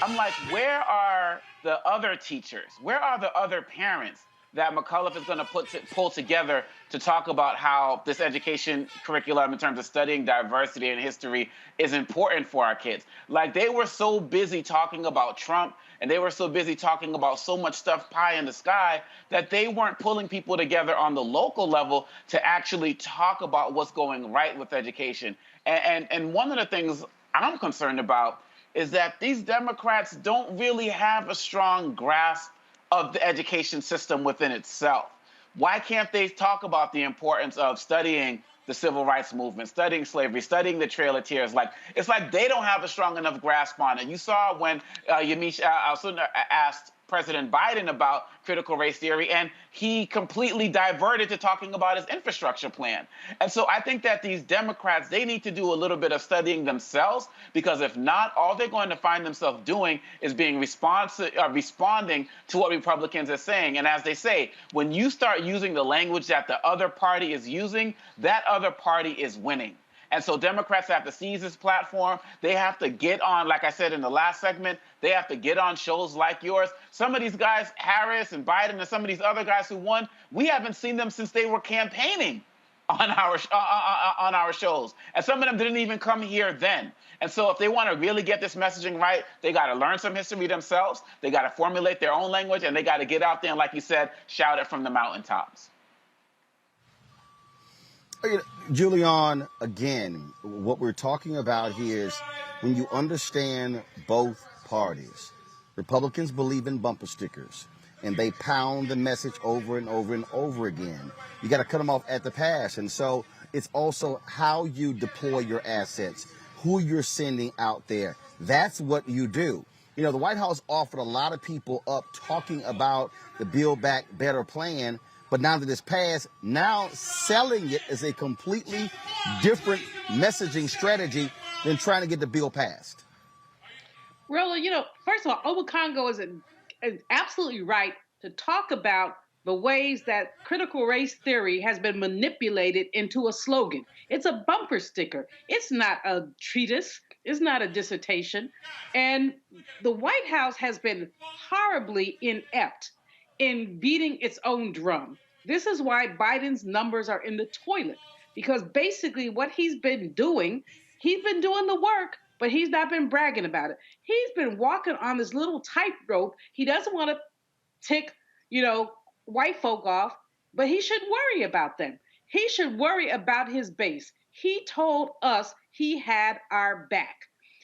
I'm like, where are the other teachers? Where are the other parents that McAuliffe is going to pull together to talk about how this education curriculum in terms of studying diversity and history is important for our kids? Like, they were so busy talking about Trump and they were so busy talking about so much stuff pie in the sky that they weren't pulling people together on the local level to actually talk about what's going right with education. And one of the things I'm concerned about is that these Democrats don't really have a strong grasp of the education system within itself. Why can't they talk about the importance of studying the civil rights movement, studying slavery, studying the Trail of Tears? Like, it's like they don't have a strong enough grasp on it. You saw when Yamiche Alcindor asked President Biden about critical race theory, and he completely diverted to talking about his infrastructure plan. And so I think that these Democrats, they need to do a little bit of studying themselves, because if not, all they're going to find themselves doing is being responding to what Republicans are saying. And as they say, when you start using the language that the other party is using, that other party is winning. And so Democrats have to seize this platform. They have to get on, like I said in the last segment, they have to get on shows like yours. Some of these guys, Harris and Biden and some of these other guys who won, we haven't seen them since they were campaigning on our shows. And some of them didn't even come here then. And so if they want to really get this messaging right, they got to learn some history themselves. They got to formulate their own language, and they got to get out there and, like you said, shout it from the mountaintops. Julian, again, what we're talking about here is when you understand both parties. Republicans believe in bumper stickers, and they pound the message over and over and over again. You got to cut them off at the pass. And so it's also how you deploy your assets, who you're sending out there. That's what you do. You know, the White House offered a lot of people up talking about the Build Back Better plan, But now that it's passed, now selling it is a completely different messaging strategy than trying to get the bill passed. Roland, first of all, Obakongo is absolutely right to talk about the ways that critical race theory has been manipulated into a slogan. It's a bumper sticker. It's not a treatise. It's not a dissertation. And the White House has been horribly inept in beating its own drum. This is why Biden's numbers are in the toilet, because basically what he's been doing the work, but he's not been bragging about it. He's been walking on this little tightrope. He doesn't want to tick, white folk off, but he should worry about them. He should worry about his base. He told us he had our back.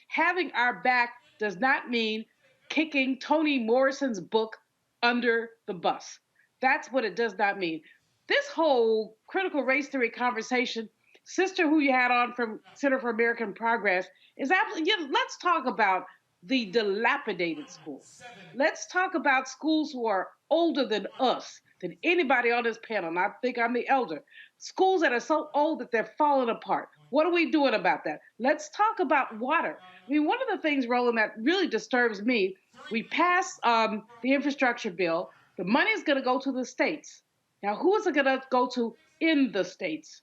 Having our back does not mean kicking Toni Morrison's book under the bus. That's what it does not mean. This whole critical race theory conversation, sister who you had on from Center for American Progress, is absolutely, let's talk about the dilapidated schools. Let's talk about schools who are older than us, than anybody on this panel, and I think I'm the elder. Schools that are so old that they're falling apart. What are we doing about that? Let's talk about water. I mean, one of the things, Roland, that really disturbs me, we passed the infrastructure bill. The money is going to go to the states. Now, who is it going to go to in the states?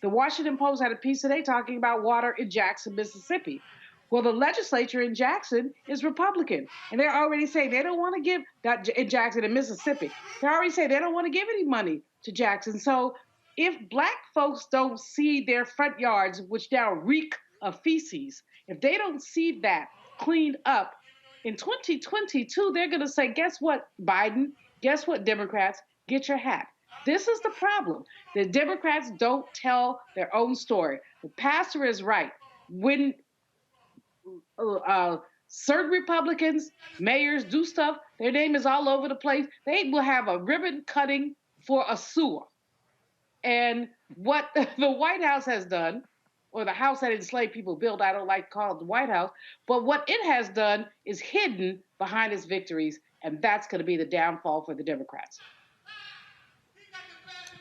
The Washington Post had a piece today talking about water in Jackson, Mississippi. Well, the legislature in Jackson is Republican, and they're already saying they don't want to give that in Jackson in Mississippi. They're already saying they don't want to give any money to Jackson. So if Black folks don't see their front yards, which now reek of feces, if they don't see that cleaned up, in 2022, they're going to say, guess what, Biden? Guess what, Democrats? Get your hat. This is the problem. The Democrats don't tell their own story. The pastor is right. When certain Republicans, mayors do stuff, their name is all over the place. They will have a ribbon cutting for a sewer. And what the White House has done, or the house that enslaved people built, I don't like to call it the White House, but what it has done is hidden behind its victories, and that's going to be the downfall for the Democrats.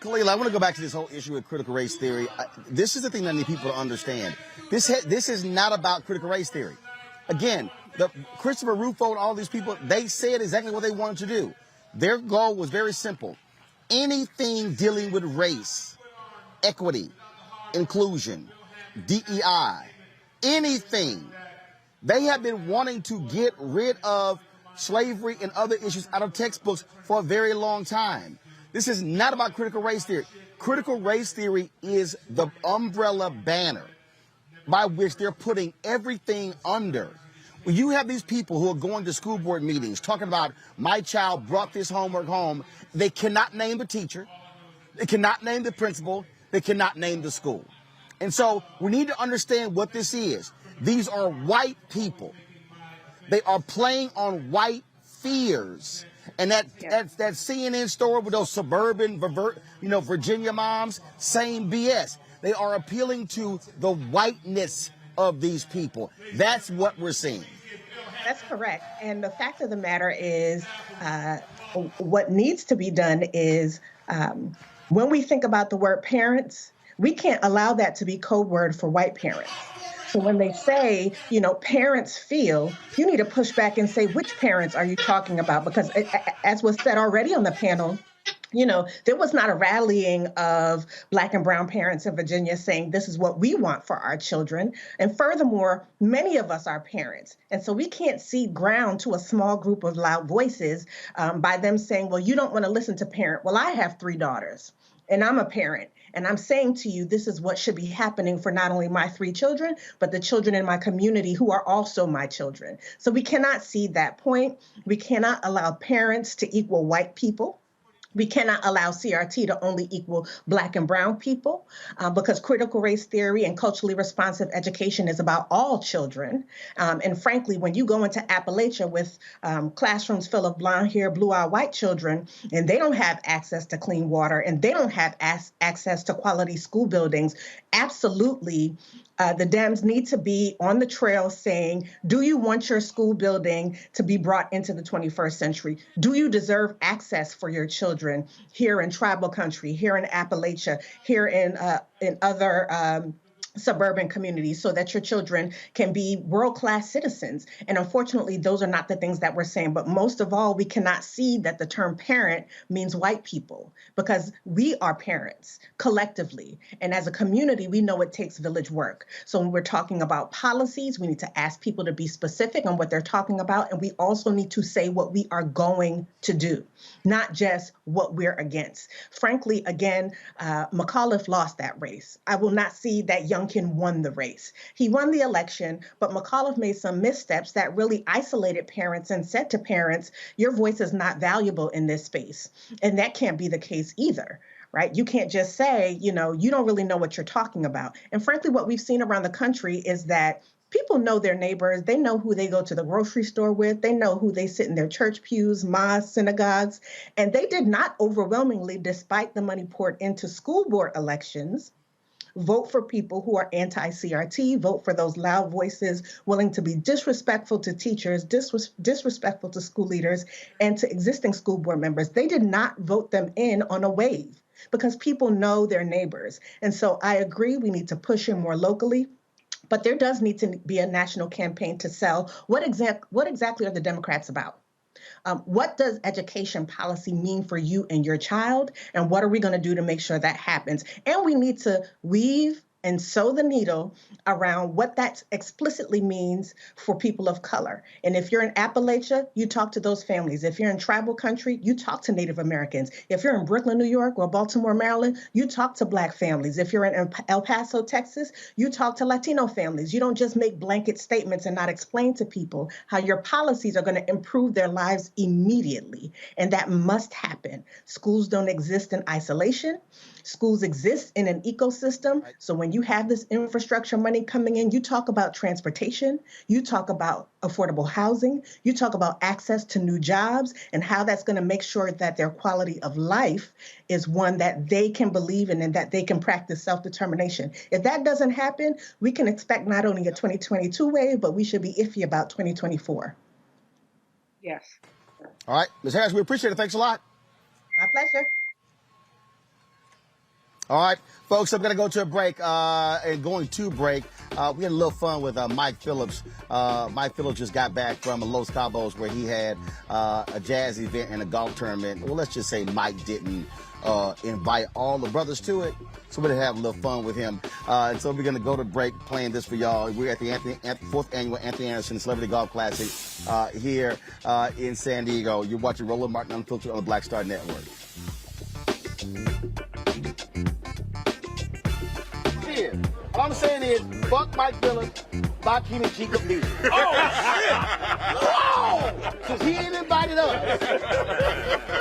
Khalil, I want to go back to this whole issue of critical race theory. This is the thing that I need people to understand. This is not about critical race theory. Again, Christopher Rufo and all these people, they said exactly what they wanted to do. Their goal was very simple. Anything dealing with race, equity, inclusion, DEI, anything. They have been wanting to get rid of slavery and other issues out of textbooks for a very long time. This is not about critical race theory. Critical race theory is the umbrella banner by which they're putting everything under. When you have these people who are going to school board meetings talking about my child brought this homework home, they cannot name the teacher, they cannot name the principal, they cannot name the school. And so we need to understand what this is. These are white people. They are playing on white fears. And that CNN story with those suburban, Virginia moms, same BS. They are appealing to the whiteness of these people. That's what we're seeing. That's correct. And the fact of the matter is, what needs to be done is, when we think about the word parents, we can't allow that to be code word for white parents. So when they say, parents feel, you need to push back and say, which parents are you talking about? Because as was said already on the panel, there was not a rallying of Black and brown parents in Virginia saying this is what we want for our children. And furthermore, many of us are parents. And so we can't cede ground to a small group of loud voices by them saying, well, you don't want to listen to parent. Well, I have 3 daughters and I'm a parent. And I'm saying to you, this is what should be happening for not only my 3 children, but the children in my community who are also my children. So we cannot cede that point. We cannot allow parents to equal white people. We cannot allow CRT to only equal Black and brown people because critical race theory and culturally responsive education is about all children. And frankly, when you go into Appalachia with classrooms full of blonde hair, blue-eyed white children, and they don't have access to clean water and they don't have access to quality school buildings, absolutely The Dems need to be on the trail saying, do you want your school building to be brought into the 21st century? Do you deserve access for your children here in tribal country, here in Appalachia, here in other suburban communities, so that your children can be world-class citizens? And unfortunately, those are not the things that we're saying. But most of all, we cannot see that the term parent means white people, because we are parents collectively. And as a community, we know it takes village work. So when we're talking about policies, we need to ask people to be specific on what they're talking about. And we also need to say what we are going to do, not just what we're against. Frankly, again, McAuliffe lost that race. I will not see that Youngkin won the race. He won the election, but McAuliffe made some missteps that really isolated parents and said to parents, your voice is not valuable in this space. And that can't be the case either, right? You can't just say, you don't really know what you're talking about. And frankly, what we've seen around the country is that people know their neighbors. They know who they go to the grocery store with. They know who they sit in their church pews, mosques, synagogues. And they did not overwhelmingly, despite the money poured into school board elections, vote for people who are anti-CRT, vote for those loud voices willing to be disrespectful to teachers, disrespectful to school leaders, and to existing school board members. They did not vote them in on a wave because people know their neighbors. And so I agree, we need to push in more locally. But there does need to be a national campaign to sell what exactly are the Democrats about? What does education policy mean for you and your child? And what are we going to do to make sure that happens? And we need to weave and sew the needle around what that explicitly means for people of color. And if you're in Appalachia, you talk to those families. If you're in tribal country, you talk to Native Americans. If you're in Brooklyn, New York, or Baltimore, Maryland, you talk to Black families. If you're in El Paso, Texas, you talk to Latino families. You don't just make blanket statements and not explain to people how your policies are going to improve their lives immediately. And that must happen. Schools don't exist in isolation. Schools exist in an ecosystem. So when you have this infrastructure money coming in, you talk about transportation, you talk about affordable housing, you talk about access to new jobs and how that's going to make sure that their quality of life is one that they can believe in and that they can practice self-determination. If that doesn't happen, we can expect not only a 2022 wave, but we should be iffy about 2024. Yes. All right, Ms. Harris, we appreciate it. Thanks a lot. My pleasure. All right, folks, I'm going to go to a break. And going to break, we had a little fun with Mike Phillips. Mike Phillips just got back from Los Cabos where he had a jazz event and a golf tournament. Well, let's just say Mike didn't invite all the brothers to it. So we're going to have a little fun with him. And so we're going to go to break playing this for y'all. We're at the 4th Annual Anthony Anderson Celebrity Golf Classic here in San Diego. You're watching Roland Martin Unfiltered on the Black Star Network. All I'm saying is, fuck Mike Phillips, fuck Keenan Jacob Lee. Oh, shit! Whoa! Because he ain't invited us.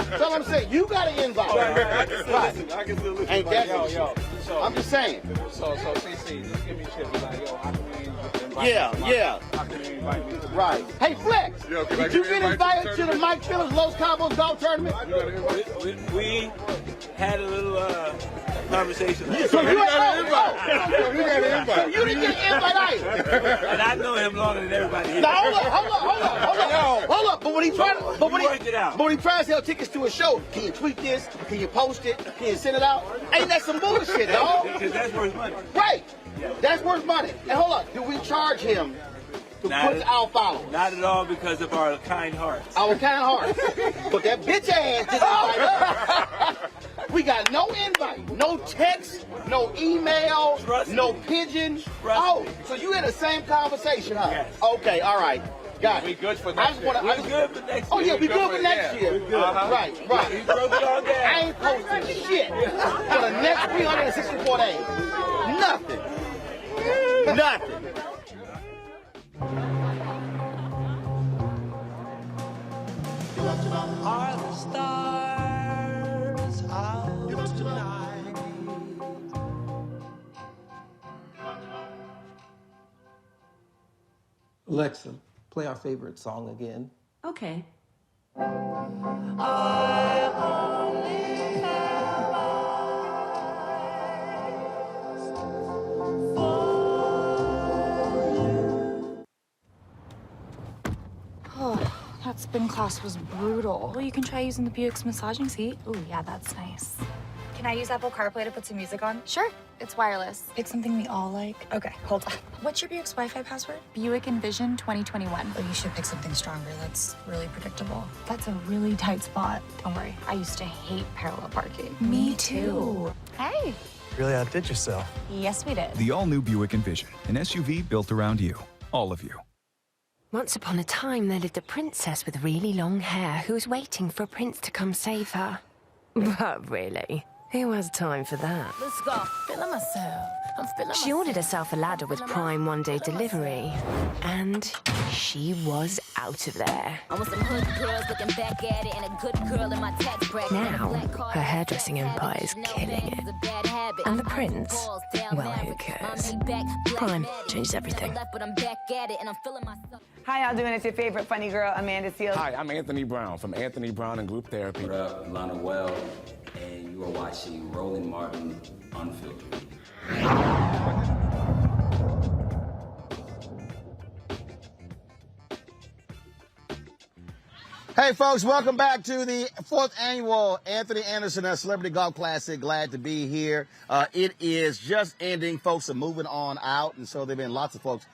That's all I'm saying. You got to invite. Right. I can still listen. Ain't that yo. So, I'm just saying. So CC, just give me a chip. Like, yo, how can we invite Yeah. How can we invite me? Right. Hey, Flex, did you get invited to the Mike Phillips Los Cabos golf tournament? We had a little conversation. So you got an invite. So you didn't get an invite either. And I know him longer than everybody here. Now hold up. But when he tries to sell tickets to a show, can you tweet this? Can you post it? Can you send it out? Ain't that some bullshit, dog? Because that's worth money. Right. That's worth money. And hold up, do we charge him to put our followers? Not at all, because of our kind hearts. Our kind hearts. But that bitch ass didn't invite us. We got no invite, no text, no email, no pigeon. Oh, so you in the same conversation, huh? Yes. Okay, all right. Got it. We good for next year. We're good for next year. Oh, yeah, we good for next year. Right. We broke it all down. I ain't posting shit for the next 364 days. Nothing. Are the stars out tonight? Alexa, play our favorite song again. Okay. I only have eyes for spin class was brutal. Well, you can try using the Buick's massaging seat. Ooh, yeah, that's nice. Can I use Apple CarPlay to put some music on? Sure, it's wireless. It's something we all like. Okay, hold on. What's your Buick's Wi-Fi password? Buick Envision 2021. Oh, you should pick something stronger. That's really predictable. That's a really tight spot. Don't worry, I used to hate parallel parking. Me too. Hey. Really outdid yourself. Yes, we did. The all-new Buick Envision, an SUV built around you. All of you. Once upon a time, there lived a princess with really long hair who was waiting for a prince to come save her. But really, who has time for that? Let's go. Feeling myself. I'm feeling She ordered herself a ladder with Prime one-day delivery, and she was out of there. I want some hood girls looking back at it and a good girl in my tax bracket. Now, her hairdressing empire is killing it. And the prince, well, who cares? Prime changes everything. Hi, y'all doing? It's your favorite funny girl, Amanda Seals. Hi, I'm Anthony Brown from Anthony Brown and Group Therapy. What up, Lana Well, and you are watching Roland Martin Unfiltered. Hey, folks, welcome back to the 4th annual Anthony Anderson Celebrity Golf Classic. Glad to be here. It is just ending. Folks are moving on out, and so there have been lots of folks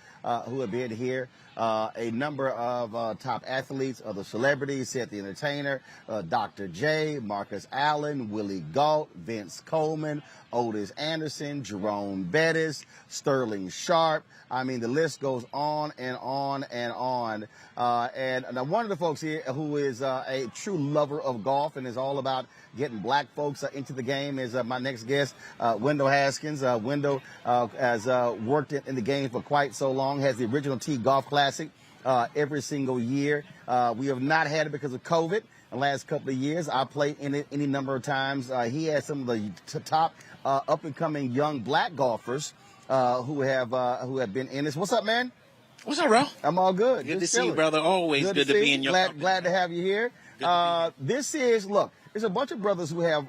who have been here. A number of top athletes, other celebrities, Seth the Entertainer, Dr. J, Marcus Allen, Willie Gault, Vince Coleman, Otis Anderson, Jerome Bettis, Sterling Sharp. I mean, the list goes on and on and on. And one of the folks here who is a true lover of golf and is all about getting black folks into the game is my next guest, Wendell Haskins. Wendell has worked in the game for quite so long, has the original Tee Golf Classic every single year. We have not had it because of COVID. The last couple of years, I played in it any number of times. He has some of the top up-and-coming young black golfers who have been in this. What's up, man? What's up, bro? I'm all good. Good to see you, brother. Always good to be in your company. Glad to have you here. This is, look, there's a bunch of brothers who have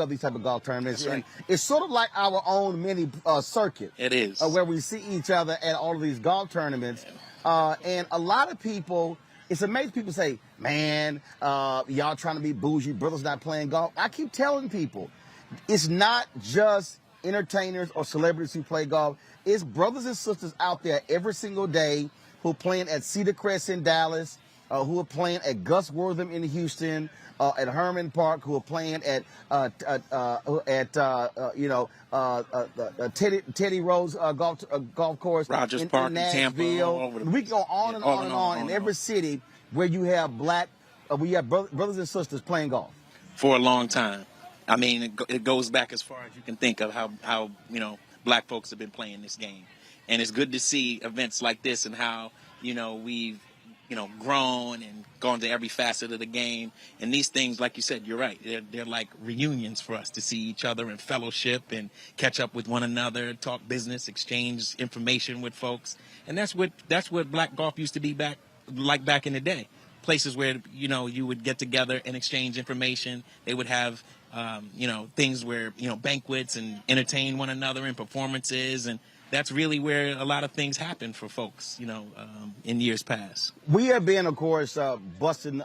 these type of golf tournaments. That's right. And it's sort of like our own mini circuit. It is. Where we see each other at all of these golf tournaments. And a lot of people, it's amazing people say, man, y'all trying to be bougie, brothers not playing golf. I keep telling people, it's not just entertainers or celebrities who play golf. It's brothers and sisters out there every single day who are playing at Cedar Crest in Dallas, who are playing at Gus Wortham in Houston, at Herman Park, who are playing at Teddy Rose golf course, Rogers Park in Nashville. Tampa. All over the We go on and on in every city where you have brothers and sisters playing golf for a long time. I mean, it goes back as far as you can think of how black folks have been playing this game, and it's good to see events like this and how we've grown and gone to every facet of the game. And these things, like you said, you're right. They're like reunions for us to see each other and fellowship and catch up with one another, talk business, exchange information with folks. And that's what black golf used to be back in the day. Places where you would get together and exchange information. They would have things where banquets and entertain one another and performances, and that's really where a lot of things happen for folks in years past. We have been, of course, busting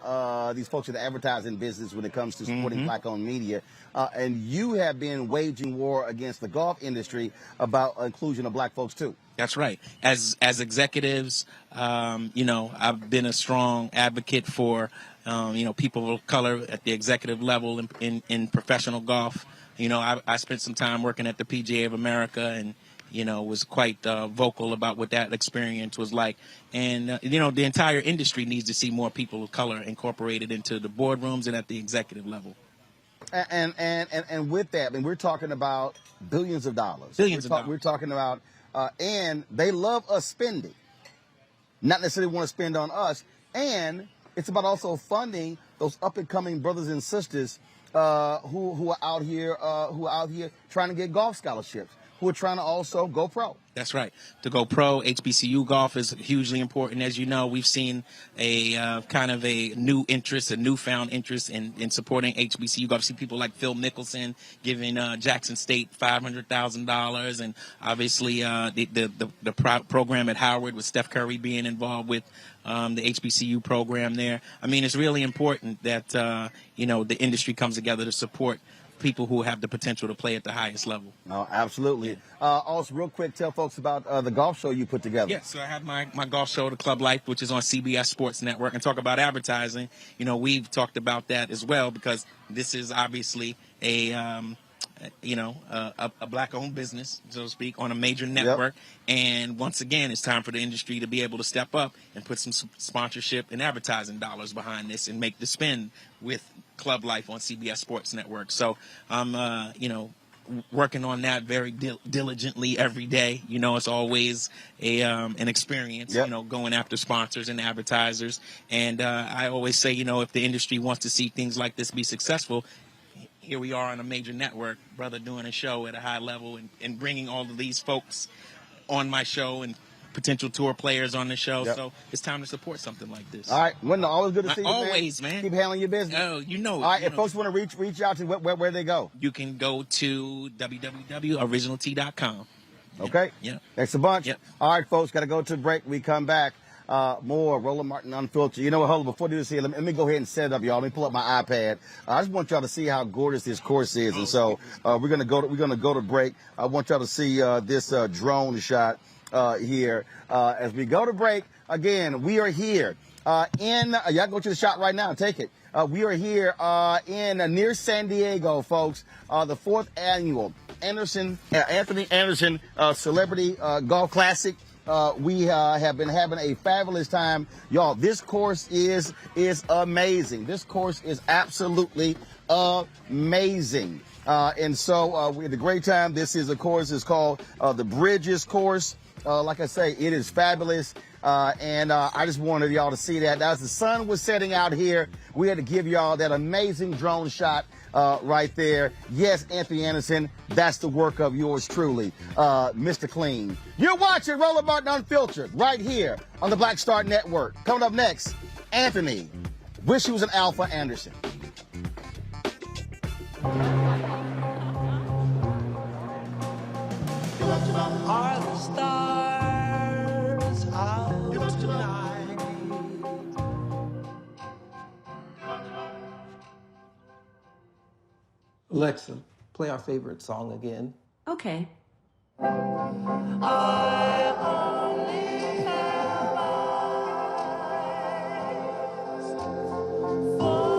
these folks in the advertising business when it comes to supporting black-owned media, and you have been waging war against the golf industry about inclusion of black folks too. That's right. As executives, I've been a strong advocate for people of color at the executive level in professional golf. I spent some time working at the PGA of America and was quite vocal about what that experience was like. And the entire industry needs to see more people of color incorporated into the boardrooms and at the executive level. And with that, I mean, we're talking about billions of dollars. We're talking about, and they love us spending, not necessarily want to spend on us. And it's about also funding those up and coming brothers and sisters who are out here trying to get golf scholarships, who are trying to also go pro. That's right. To go pro, HBCU golf is hugely important. As you know, we've seen a kind of a new interest, a newfound interest in supporting HBCU golf. See people like Phil Mickelson giving Jackson State $500,000, and obviously the program at Howard with Steph Curry being involved with the HBCU program there. I mean, it's really important that the industry comes together to support people who have the potential to play at the highest level. No, absolutely. Also, real quick, tell folks about the golf show you put together. Yes, so I have my golf show, The Club Life, which is on CBS Sports Network, and talk about advertising. We've talked about that as well because this is obviously a black-owned business, so to speak, on a major network. Yep. And once again, it's time for the industry to be able to step up and put some sponsorship and advertising dollars behind this and make the spin with Club Life on CBS Sports Network. So I'm, working on that very diligently every day. It's always an experience, yep. Going after sponsors and advertisers. And I always say, if the industry wants to see things like this be successful, here we are on a major network, brother, doing a show at a high level and bringing all of these folks on my show and potential tour players on the show. Yep. So it's time to support something like this. All right. Wendell, always good to see you, always, man. Keep handling your business. Oh, All right. If folks want to reach out to where they go? You can go to www.originalt.com. Okay. Yeah. Thanks a bunch. Yep. All right, folks. Got to go to the break. We come back. More Roland Martin Unfiltered. You know what, hold on, before I do this here, let me go ahead and set it up, y'all. Let me pull up my iPad. I just want y'all to see how gorgeous this course is. And so we're gonna go to break. I want y'all to see this drone shot here. As we go to break, again, we are here y'all go to the shot right now and take it. We are here in near San Diego, folks. The 4th annual Anthony Anderson Celebrity Golf Classic. We have been having a fabulous time. Y'all, this course is amazing. This course is absolutely amazing. And so we had a great time. This is, of course, is called the Bridges course. Like I say, it is fabulous. And I just wanted y'all to see that. As the sun was setting out here, we had to give y'all that amazing drone shot right there. Yes, Anthony Anderson, that's the work of yours truly, Mr. Clean. You're watching Roland Martin Unfiltered right here on the Black Star Network. Coming up next, Anthony. Wish he was an Alpha Anderson. Are the stars out tonight? Alexa, play our favorite song again. Okay. I only have eyes for you.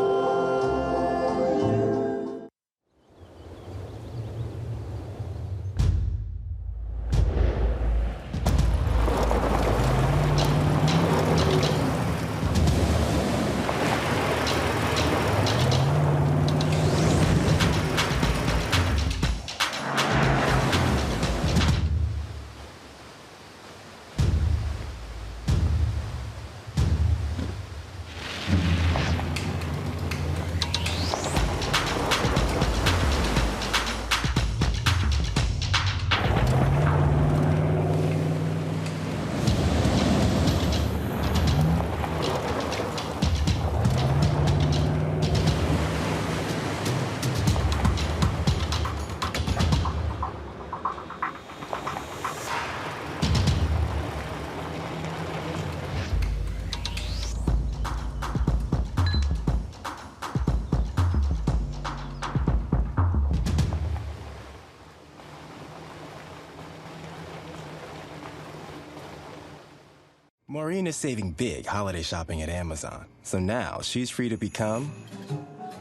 Maureen is saving big holiday shopping at Amazon, so now she's free to become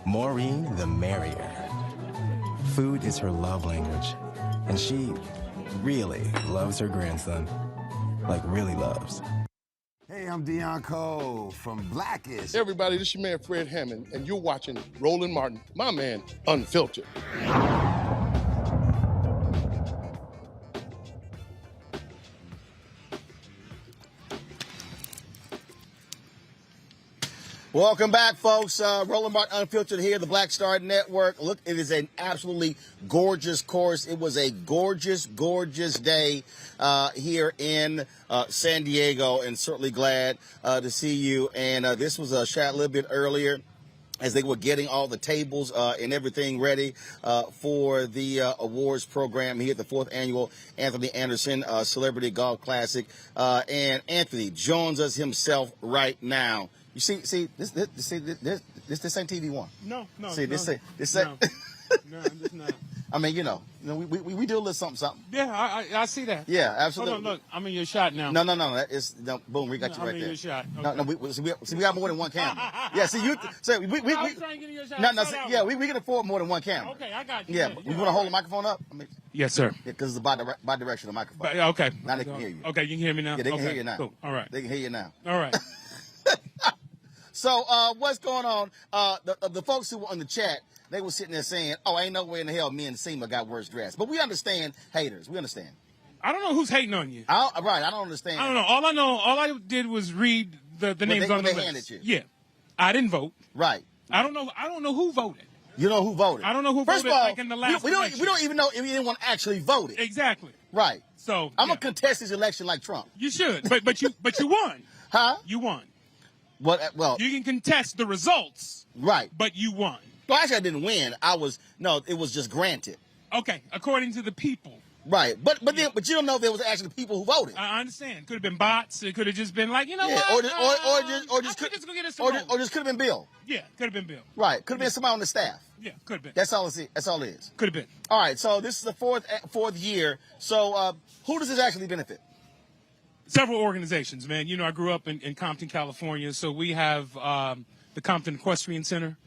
Maureen the Merrier. Food is her love language, and she really loves her grandson. Like, really loves. Hey, I'm Deion Cole from Blackish. Hey everybody, this is your man Fred Hammond, and you're watching Roland Martin, my man, Unfiltered. Welcome back, folks. Roland Martin Unfiltered here, the Black Star Network. Look, it is an absolutely gorgeous course. It was a gorgeous, gorgeous day here in San Diego, and certainly glad to see you. And this was shot a little bit earlier as they were getting all the tables and everything ready for the awards program here at the 4th Annual Anthony Anderson Celebrity Golf Classic. And Anthony joins us himself right now. You this ain't TV One. No. See, this ain't. No, it's not. I mean, we do a little something. Yeah, I see that. Yeah, absolutely. Hold on, look, I'm in your shot now. No. That is boom. We got you right there. I'm in your shot. Okay. No, we got more than one camera. Yeah, see you. So we I was trying to get in your shot. we can afford more than one camera. Okay, I got you. Yeah, you want to hold the microphone up? Yes, sir. Yeah, because it's the bi-directional microphone. Okay. Now they can hear you. Okay, you can hear me now. Yeah, they can hear you now. Cool. All right. They can hear you now. All right. So what's going on? The folks who were on the chat, they were sitting there saying, "Oh, ain't no way in the hell me and Seema got worse dressed." But we understand haters. We understand. I don't know who's hating on you. Right. I don't understand. I don't know. All I did was read the names on the list. Handed you. Yeah. I didn't vote. Right. I don't know who voted. You know who voted? I don't know who First voted of all, like in the last we don't even know if anyone actually voted. Exactly. Right. So I'm gonna contest this election like Trump. You should. But you won. Huh? You won. Well, you can contest the results. Right. But you won. Well, actually, I didn't win. It was just granted. Okay, according to the people. Right, but you don't know if there was actually people who voted. I understand. Could have been bots. It could have just been like, what? Or just could have been Bill. Yeah, could have been Bill. Right, could have been somebody on the staff. Yeah, could have been. That's all it is. Could have been. All right, so this is the fourth year. So who does this actually benefit? Several organizations, man. I grew up in Compton, California, so we have the Compton Equestrian Center.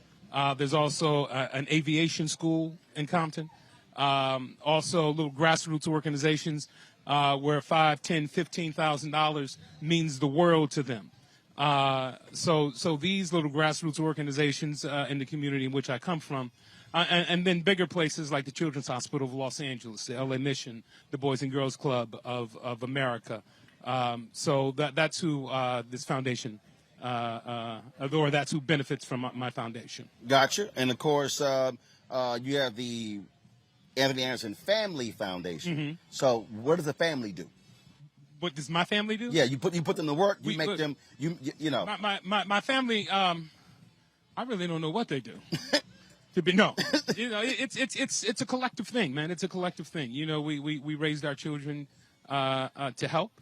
There's also an aviation school in Compton. Also little grassroots organizations where $5,000, $10,000, $15,000 means the world to them. So these little grassroots organizations in the community in which I come from, and then bigger places like the Children's Hospital of Los Angeles, the LA Mission, the Boys and Girls Club of America. So that's who this foundation, or that's who benefits from my foundation. Gotcha. And of course, you have the Anthony Anderson Family Foundation. Mm-hmm. So what does the family do? What does my family do? Yeah, you put them to work. You make them. You know. My family. I really don't know what they do. It's a collective thing, man. It's a collective thing. We raised our children to help.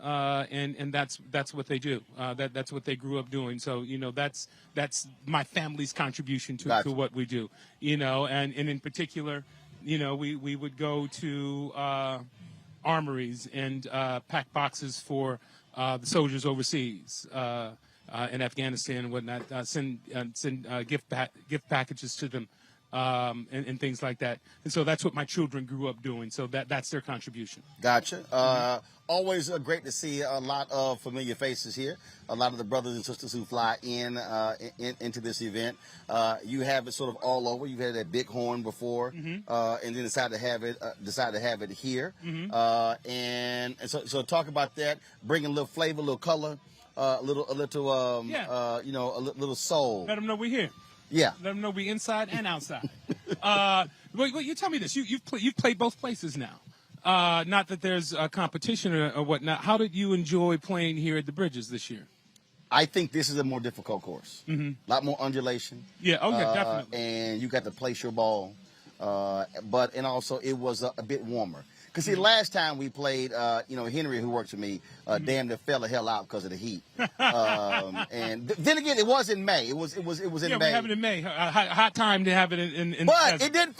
And that's what they do. That's what they grew up doing. So that's my family's contribution to what we do. And in particular, we would go to armories and pack boxes for the soldiers overseas in Afghanistan and whatnot. Send gift packages to them. And things like that. And so that's what my children grew up doing. So that's their contribution. Gotcha. Always great to see a lot of familiar faces here. A lot of the brothers and sisters who fly into this event. You have it sort of all over. You've had that Bighorn before, and then decided to have it here. And so talk about that. Bring a little flavor, a little color, a little soul. Let them know we're here. Yeah. Let them know we inside and outside. Wait, you tell me this. You've played both places now. Not that there's a competition or whatnot. How did you enjoy playing here at the Bridges this year? I think this is a more difficult course. A lot more undulation. Yeah, definitely. And you got to place your ball. And also it was a bit warmer. Because, see, last time we played, Henry, who works with me, damn near fell the hell out because of the heat. And then again, it was in May. It was in May. Yeah, we have it in May. Hot time to have it in But it didn't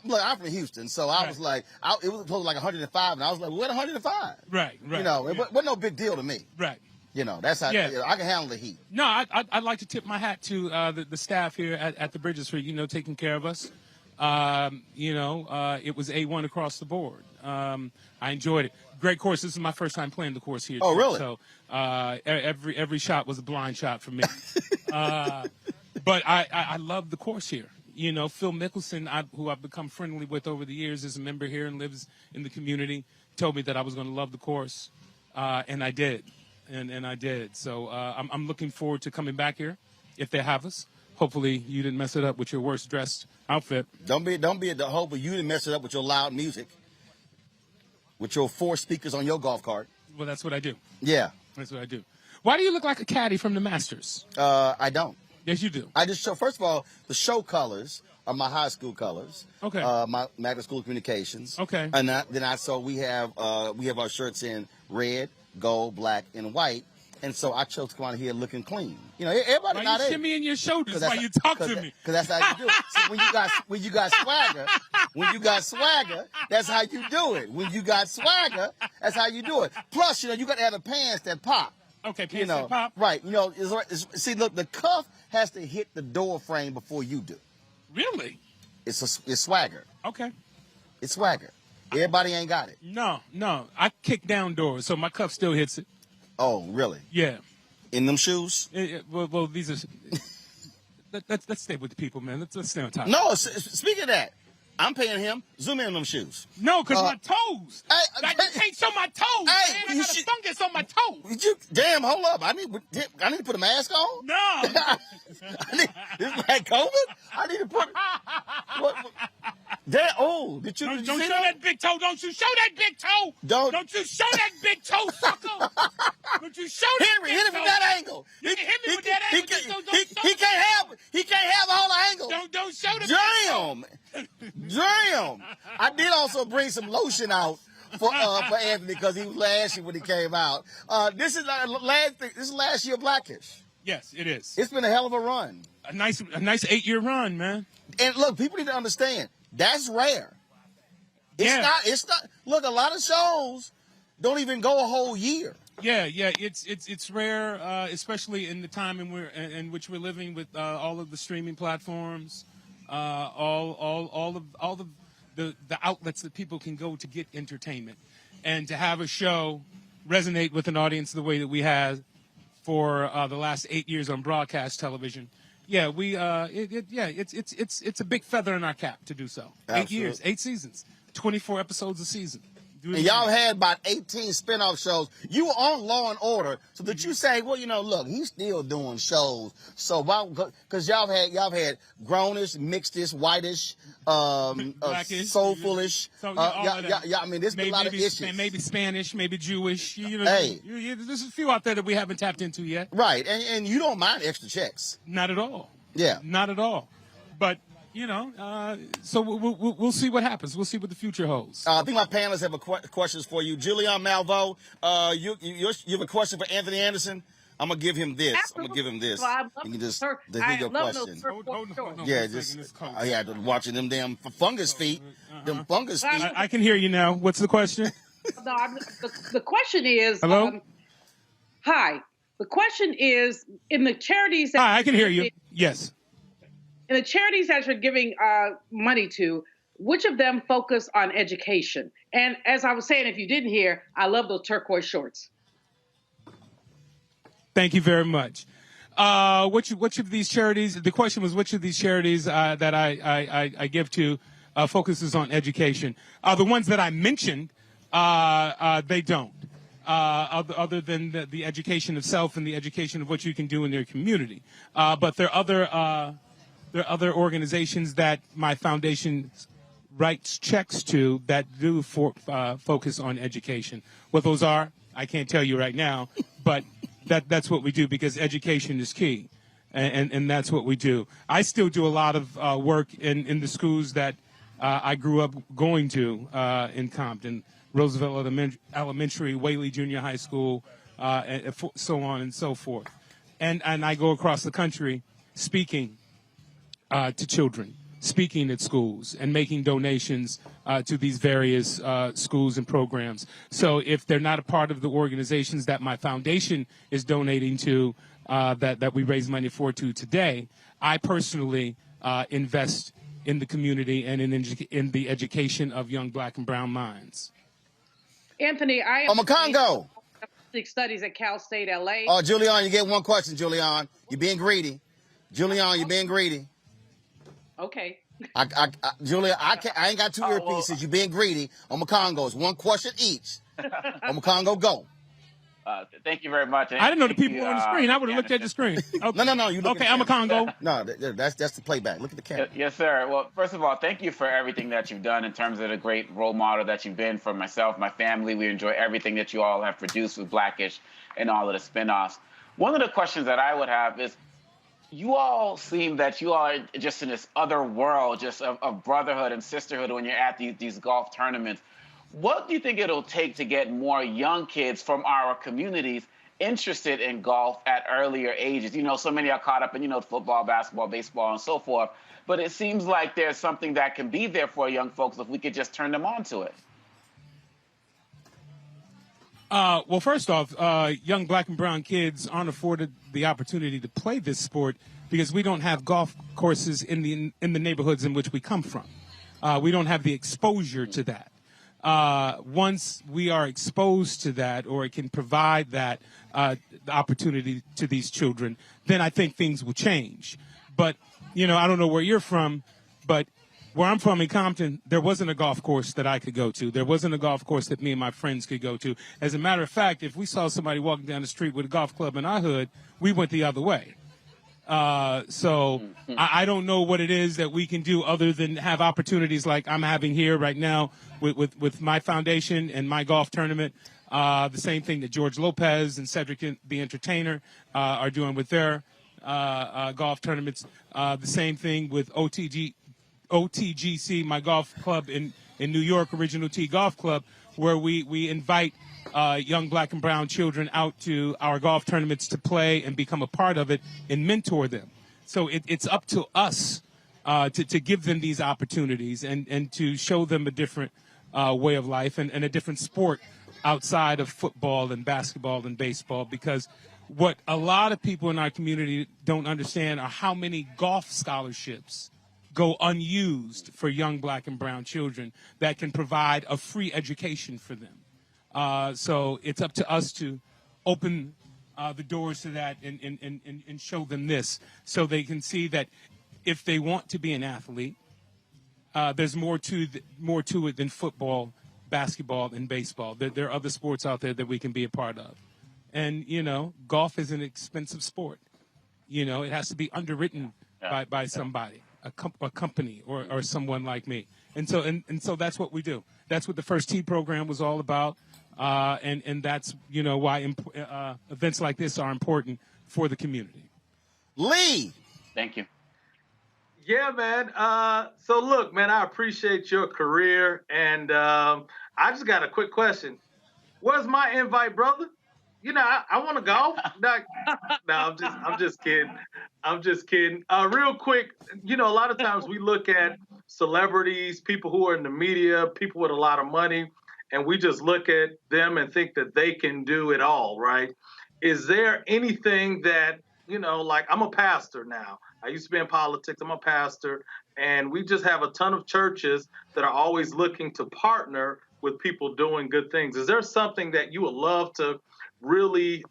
look, I'm from Houston, so I was like, it was close to like 105, and I was like, what 105? Right. It wasn't no big deal to me. Right. That's how I can handle the heat. No, I'd like to tip my hat to the staff here at the Bridges for, taking care of us. It was A1 across the board. I enjoyed it. Great course. This is my first time playing the course here. Oh, really? So every shot was a blind shot for me. But I love the course here. Phil Mickelson, who I've become friendly with over the years, is a member here and lives in the community, told me that I was going to love the course, and I did. And I did. So I'm looking forward to coming back here if they have us. Hopefully, you didn't mess it up with your worst dressed outfit. Don't be at the hope, but you didn't mess it up with your loud music, with your 4 speakers on your golf cart. Well, that's what I do. Yeah. That's what I do. Why do you look like a caddy from the Masters? I don't. Yes, you do. I just show. First of all, the show colors are my high school colors. Okay. My Magna School of Communications. Okay. And we have our shirts in red, gold, black, and white. And so I chose to come out here looking clean. You know, everybody Why not you there. shimmy in your shoulders while you talk to me? Because that's how you do it. See, when you got swagger, that's how you do it. When you got swagger, that's how you do it. Plus, you got to have the pants that pop. Okay, pants that pop. Right. You know, see, look, the cuff has to hit the door frame before you do. Really? It's swagger. Okay. It's swagger. Everybody ain't got it. No. I kick down doors, so my cuff still hits it. Oh, really? Yeah. In them shoes? Well, these are. Let's stay with the people, man. Let's stay on top. No, speaking of that, I'm paying him. Zoom in on them shoes. No, because my toes. Hey, you can't show my toes. Hey, man. I got a fungus on my toes. Damn, hold up. I need to put a mask on? No. This is like COVID? I need to put. What? Damn, did you Don't see show that big toe. Don't you show that big toe. Don't you show that big toe, sucker. Don't you show that big toe. Hit him from that angle. You can hit me with that angle. He can't have all the angles. Don't show the big toe. Damn. I did also bring some lotion out for Anthony because he was ashy when he came out. This is last year Blackish. Yes, it is. It's been a hell of a run. A nice 8-year run, man. And look, people need to understand that's rare. It's not. Look, a lot of shows don't even go a whole year. Yeah, it's rare, especially in the time in which we're living with all of the streaming platforms, all of the outlets that people can go to get entertainment, and to have a show resonate with an audience the way that we have for the last 8 years on broadcast television. Yeah, it's a big feather in our cap to do so. Absolutely. 8 years, 8 seasons, 24 episodes a season. And y'all had about 18 spinoff shows. You were on Law and Order, so that you say, well, look, he's still doing shows. So because y'all had grownish, mixedish, whitish, Blackish, soulfulish. So, I mean, there's been a lot of issues. Maybe Spanish, maybe Jewish. Hey. There's a few out there that we haven't tapped into yet. Right, and you don't mind extra checks. Not at all. Yeah. Not at all. But, so we'll see what happens. We'll see what the future holds. I think my panelists have questions for you. Julian Malvo, you have a question for Anthony Anderson? I'm going to give him this. Absolutely. I'm going to give him this. Well, you can just hear your question. Hold on. Watching them damn fungus feet. Them fungus feet. I can hear you now. What's the question? The question is... Hello? Hi. The question is, in the charities... Hi, I can hear you. Yes. In the charities that you're giving money to, which of them focus on education? And as I was saying, if you didn't hear, I love those shorts. Thank you very much. Which of these charities? The question was which of these charities that I give to focuses on education. The ones that I mentioned, they don't. Other than the education of self and the education of what you can do in their community. But there are other organizations that my foundation writes checks to that do focus on education. What those are, I can't tell you right now, but that's what we do because education is key, and that's what we do. I still do a lot of work in the schools that I grew up going to in Compton, Roosevelt Elementary, Whaley Junior High School, and so on and so forth. And I go across the country speaking to children, speaking at schools, and making donations to these various schools and programs. So if they're not a part of the organizations that my foundation is donating to, that we raise money for today, I personally invest in the community and in the education of young black and brown minds. Anthony, I am Congo. Studies at Cal State, LA. Oh, Julian, you get one question, Julian. You're being greedy. Julian, you're being greedy. Okay. Julia, I ain't got two earpieces. You're being greedy. On Congo, it's one question each. On Congo, go. Thank you very much. I didn't know the people were on the screen. I would have looked at the screen. Okay. No. You look Okay, I'm a Congo. No, that's the playback. Look at the camera. Yes, sir. Well, first of all, thank you for everything that you've done in terms of the great role model that you've been for myself, my family. We enjoy everything that you all have produced with Blackish and all of the spinoffs. One of the questions that I would have is, you all seem that you are just in this other world, just of brotherhood and sisterhood when you're at these golf tournaments. What do you think it'll take to get more young kids from our communities interested in golf at earlier ages? You know, so many are caught up in, football, basketball, baseball, and so forth. But it seems like there's something that can be there for young folks if we could just turn them on to it. Well, first off, young black and brown kids aren't afforded the opportunity to play this sport because we don't have golf courses in the neighborhoods in which we come from. We don't have the exposure to that. Once we are exposed to that, or it can provide that the opportunity to these children, then I think things will change. But, I don't know where you're from, but where I'm from in Compton, there wasn't a golf course that I could go to. There wasn't a golf course that me and my friends could go to. As a matter of fact, if we saw somebody walking down the street with a golf club in our hood, we went the other way. So I don't know what it is that we can do other than have opportunities like I'm having here right now with my foundation and my golf tournament. The same thing that George Lopez and Cedric the Entertainer are doing with their golf tournaments. The same thing with OTGC, my golf club in New York, Original T Golf Club, where we invite young black and brown children out to our golf tournaments to play and become a part of it and mentor them. So it's up to us to give them these opportunities and to show them a different way of life and a different sport outside of football and basketball and baseball, because what a lot of people in our community don't understand are how many golf scholarships go unused for young black and brown children that can provide a free education for them. So it's up to us to open the doors to that and show them this, so they can see that if they want to be an athlete, there's more to it than football, basketball, and baseball. There are other sports out there that we can be a part of. And, golf is an expensive sport. It has to be underwritten by somebody, a company or someone like me. And so that's what we do. That's what the First Tee program was all about. And that's, why events like this are important for the community. Lee. Thank you. Yeah, man. So look, man, I appreciate your career. And I just got a quick question. Where's my invite, brother? I want to golf. No, I'm just kidding. I'm just kidding. Real quick, a lot of times we look at celebrities, people who are in the media, people with a lot of money, and we just look at them and think that they can do it all, right? Is there anything that, like I'm a pastor now. I used to be in politics. I'm a pastor. And we just have a ton of churches that are always looking to partner with people doing good things. Is there something that you would love to really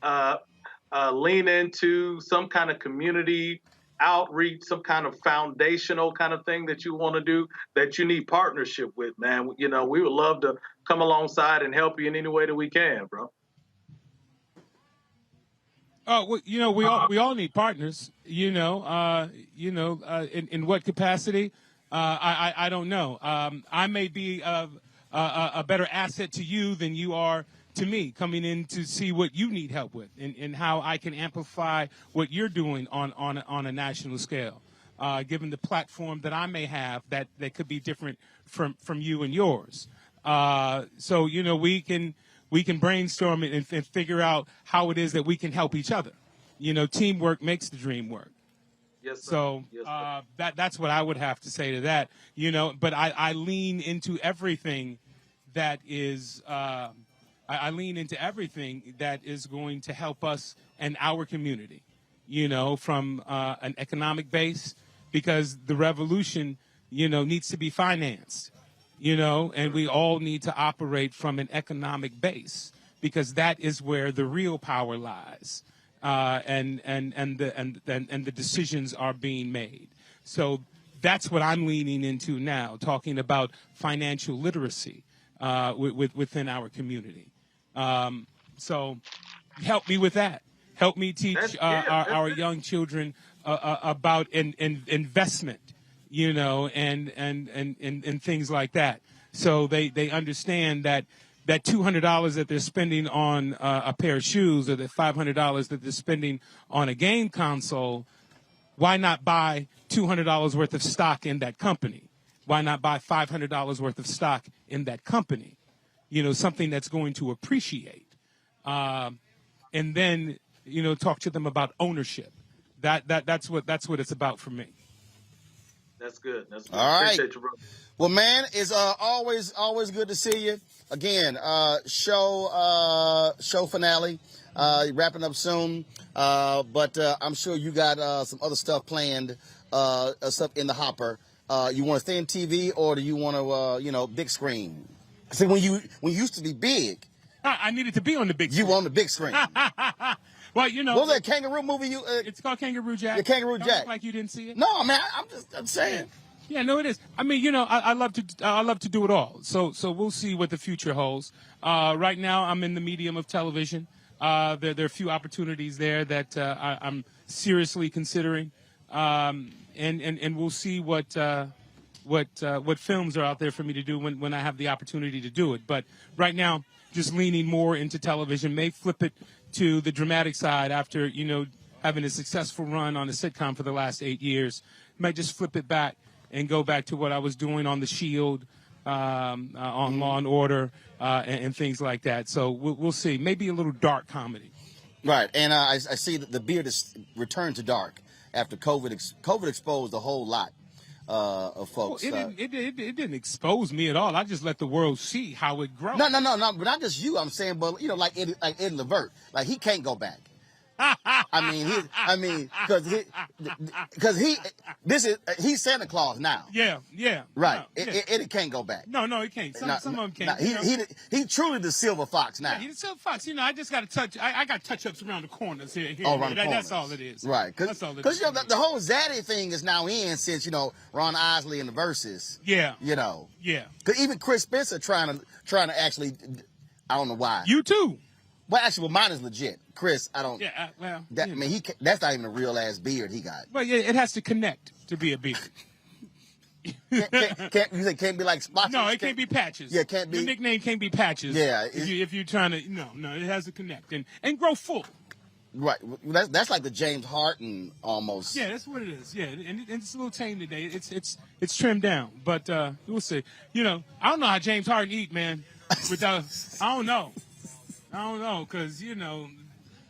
lean into, some kind of community outreach, some kind of foundational kind of thing that you want to do that you need partnership with, man? We would love to come alongside and help you in any way that we can, bro. Oh, well, we all need partners. In what capacity? I don't know. I may be a better asset to you than you are to me, coming in to see what you need help with and how I can amplify what you're doing on a national scale, given the platform that I may have that could be different from you and yours. So we can brainstorm and figure out how it is that we can help each other. Teamwork makes the dream work. Yes, sir. So that's what I would have to say to that. But I lean into everything that is I lean into everything that is going to help us and our community. From an economic base, because the revolution needs to be financed. And we all need to operate from an economic base, because that is where the real power lies, and the decisions are being made. So that's what I'm leaning into now, talking about financial literacy within our community. So help me with that. Help me teach our young children about investment, you know, and things like that. So they understand that $200 that they're spending on a pair of shoes, or the $500 that they're spending on a game console, why not buy $200 worth of stock in that company? Why not buy $500 worth of stock in that company? You know, something that's going to appreciate. And then, you know, talk to them about ownership. That's what it's about for me. That's good. That's good. All right. Appreciate you, brother. Well, man, it's always good to see you. Again, show finale, wrapping up soon. But I'm sure you got some other stuff planned, stuff in the hopper. You want to stay in TV, or do you want to, big screen? See, when you used to be big, I needed to be on the big screen. You were on the big screen. Well, you know, what was that kangaroo movie? It's called Kangaroo Jack. The Kangaroo Don't Jack. act like you didn't see it. No, man, I'm saying. Yeah, no, it is. I mean, you know, I love to do it all. So we'll see what the future holds. Right now, I'm in the medium of television. There are a few opportunities there that I'm seriously considering, and we'll see what films are out there for me to do when I have the opportunity to do it. But right now, just leaning more into television. May flip it to the dramatic side after, you know, having a successful run on a sitcom for the last 8 years. Might just flip it back and go back to what I was doing on The Shield, on Law and Order, and things like that. So we'll see. Maybe a little dark comedy. Right, and I see that the beard has returned to dark after COVID. COVID exposed a whole lot of folks. Well, it didn't expose me at all. I just let the world see how it grows. No, but not just you. I'm saying, but you know, like Eddie Levert, like he can't go back. Because he's Santa Claus now. Yeah. Right. Yeah. It can't go back. No, he can't. Some of them can't. He truly the silver fox now. Yeah, he's the silver fox. You know, I just got to touch. I got touch-ups around the corners here. Around the corners. That's all it is. Right. That's all it is. Because you know the whole Zaddy thing is now in since you know Ron Isley and the Versus. Yeah. You know. Yeah. Because even Chris Spencer trying to actually, I don't know why. You too. Well, actually, mine is legit. Chris, I don't. Yeah, well. I mean, that's not even a real ass beard he got. Well, yeah, it has to connect to be a beard. Can't be like spots. No, it can't be patches. Yeah, can't be. Your nickname can't be patches. Yeah. If you're trying to, no, it has to connect and grow full. Right. That's like the James Harden almost. Yeah, that's what it is. Yeah, and it's a little tame today. It's trimmed down, but we'll see. You know, I don't know how James Harden eat, man. Without, I don't know, because you know,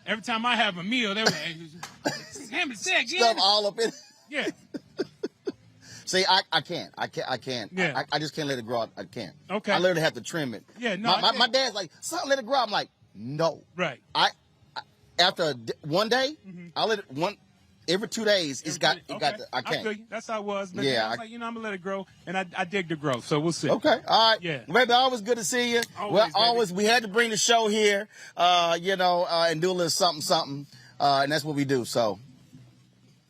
every time I have a meal, they're like, ham and sex, stuff all up in. Yeah. See, I can't. Yeah. I just can't let it grow out. I can't. Okay. I literally have to trim it. Yeah, no. My dad's like, son, let it grow. I'm like, no. Right. After one day, I let it every 2 days. I can't. I feel you. That's how it was. But yeah. I was like, I'm gonna let it grow, and I dig the growth. So we'll see. Okay. All right. Yeah. Baby, always good to see you. Always. We had to bring the show here, and do a little something, and that's what we do. So.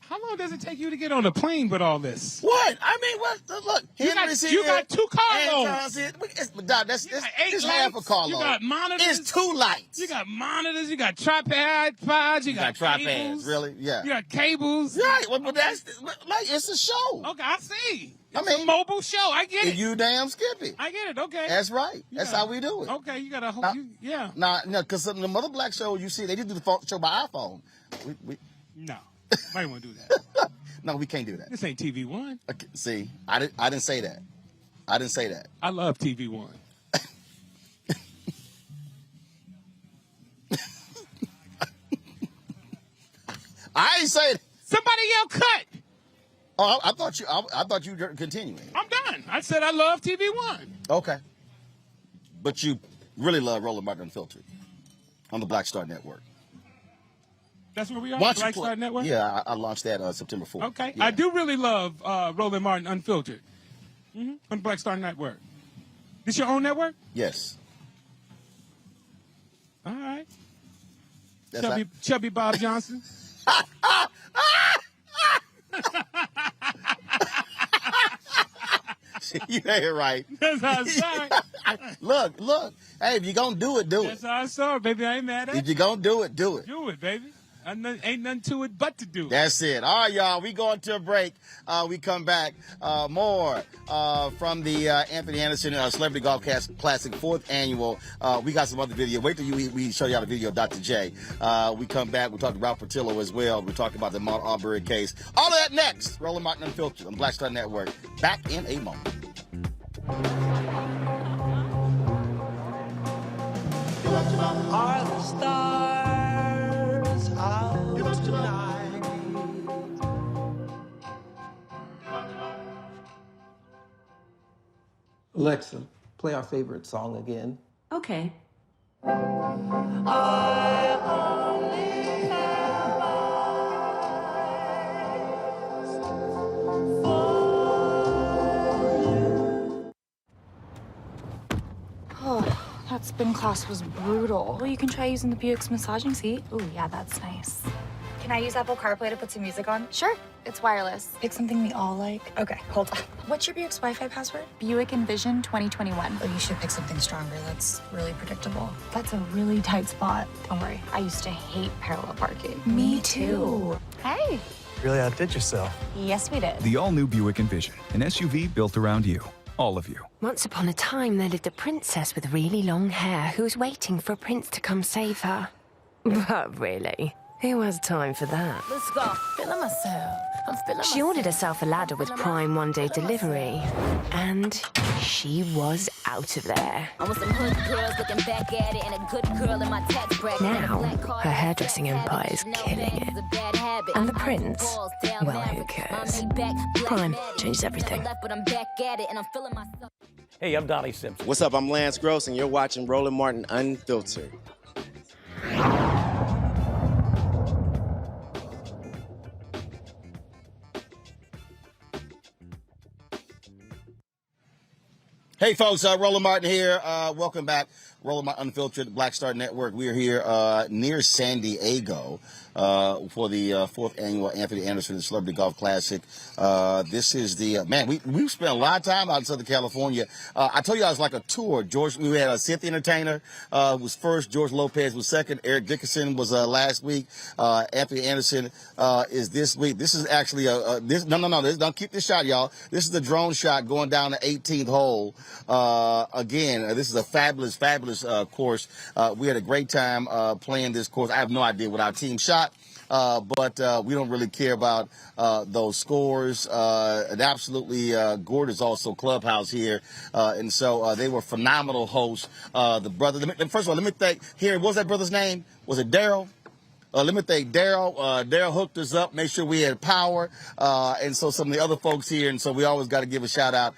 How long does it take you to get on a plane with all this? What? I mean, look. You got 2 carloads. That's half a carload. You got monitors. It's 2 lights. You got monitors. You got tripods. You got tripods. Cables. Really? Yeah. You got cables. Right. Well, that's like it's a show. Okay, I see. It's a mobile show. I get it. You damn skippy. I get it. Okay. That's right. That's how we do it. Okay, you got a whole. Yeah. No, because some of the other black shows you see, they just do the show by iPhone. No. Might want to do that. No, we can't do that. This ain't TV One. Okay, see, I didn't say that. I didn't say that. I love TV One. I ain't say that. Somebody yell cut. Oh, I thought you were continuing. I'm done. I said I love TV One. Okay. But you really love Roland Martin Unfiltered on the Black Star Network. That's where we are, Black Star Network? Yeah, I launched that September 4th. Okay. Yeah. I do really love Roland Martin Unfiltered on Black Star Network. This your own network? Yes. All right. That's Chubby Bob Johnson. You ain't right. That's outside. Look. Hey, if you're going to do it, do it. That's how I saw it, baby. I ain't mad at If you're going to do it, do it. Do it, baby. Ain't nothing to it but to do it. That's it. All right, y'all. We going to a break. We come back. More from the Anthony Anderson Celebrity Golf Classic 4th Annual. We got some other video. Wait till we show y'all the video of Dr. J. We come back. We'll talk to Rob Patillo as well. We'll talk about the Ahmaud Arbery case. All of that next. Roland Martin Unfiltered on Black Star Network. Back in a moment. Are the stars out tonight? Alexa, play our favorite song again. Okay. I only have eyes Oh, that spin class was brutal. Well, you can try using the Buick's massaging seat. Ooh, yeah, that's nice. Can I use Apple CarPlay to put some music on? Sure. It's wireless. Pick something we all like. Okay, hold on. What's your Buick's Wi-Fi password? Buick Envision 2021. Oh, you should pick something stronger. That's really predictable. That's a really tight spot. Don't worry. I used to hate parallel parking. Me too. Hey. Really outdid yourself. Yes, we did. The all-new Buick Envision, an SUV built around you. All of you. Once upon a time, there lived a princess with really long hair who was waiting for a prince to come save her. But really, who has time for that? Let's go. Feeling myself. I'm feeling She ordered herself a ladder with Prime one-day delivery, and she was out of there. I want some hood girls looking back at it and a good girl in my tax bracket. Now, her hairdressing empire is killing it. And the prince, well, who cares? Prime changed everything. Hey, I'm Donnie Simpson. What's up? I'm Lance Gross, and you're watching Roland Martin Unfiltered. Hey, folks, Roland Martin here. Welcome back. Roland Martin Unfiltered, Black Star Network. We're here near San Diego for the 4th Annual Anthony Anderson Celebrity Golf Classic. This is the, man, we've spent a lot of time out in Southern California. I told you I was like a tour. We had a Cynthia Entertainer was first. George Lopez was second. Eric Dickerson was last week. Anthony Anderson is this week. This is actually don't keep this shot, y'all. This is the drone shot going down the 18th hole. Again, this is a fabulous course. We had a great time playing this course. I have no idea what our team shot. But we don't really care about those scores. An absolutely gorgeous also clubhouse here. And so they were phenomenal hosts. The brother, first of all, let me thank, here, what was that brother's name? Was it Daryl? Let me thank Daryl. Daryl hooked us up, made sure we had power, and so some of the other folks here. And so we always got to give a shout out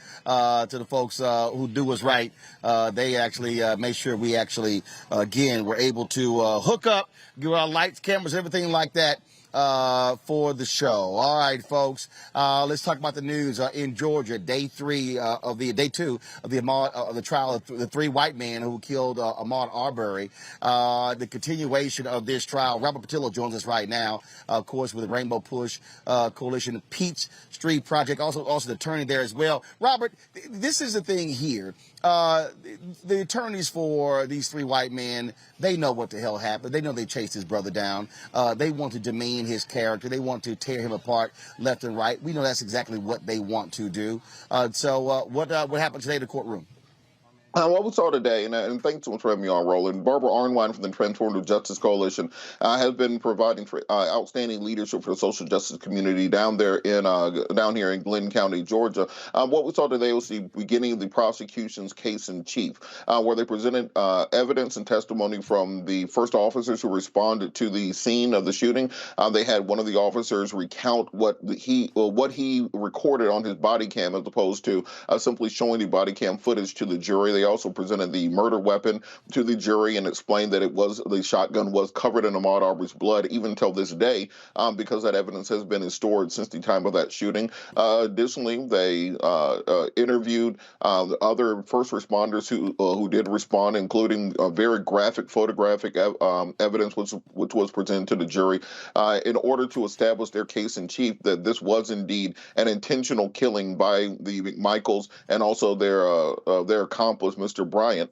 to the folks who do us right. They actually made sure we actually, again, were able to hook up, give our lights, cameras, everything like that. For the show. All right, folks. Let's talk about the news in Georgia. Day 2 of the the trial of the 3 white men who killed Ahmaud Arbery. The continuation of this trial. Robert Patillo joins us right now, of course, with the Rainbow Push Coalition, Peach Street Project, also the attorney there as well. Robert, this is the thing here. The attorneys for these 3 white men, they know what the hell happened. They know they chased his brother down. They want to demean his character. They want to tear him apart left and right. We know that's exactly what they want to do. So what happened today in the courtroom? What we saw today, and thanks so much for having me on, Roland. Barbara Arnwine from the Transformative Justice Coalition has been providing outstanding leadership for the social justice community down here in Glenn County, Georgia. What we saw today was the beginning of the prosecution's case in chief, where they presented evidence and testimony from the first officers who responded to the scene of the shooting. They had one of the officers recount what he recorded on his body cam, as opposed to simply showing the body cam footage to the jury. They also presented the murder weapon to the jury and explained that the shotgun was covered in Ahmaud Arbery's blood, even until this day, because that evidence has been stored since the time of that shooting. Additionally, they interviewed the other first responders who did respond, including very graphic photographic evidence which was presented to the jury in order to establish their case in chief that this was indeed an intentional killing by the McMichaels and also their accomplice, was Mr. Bryant.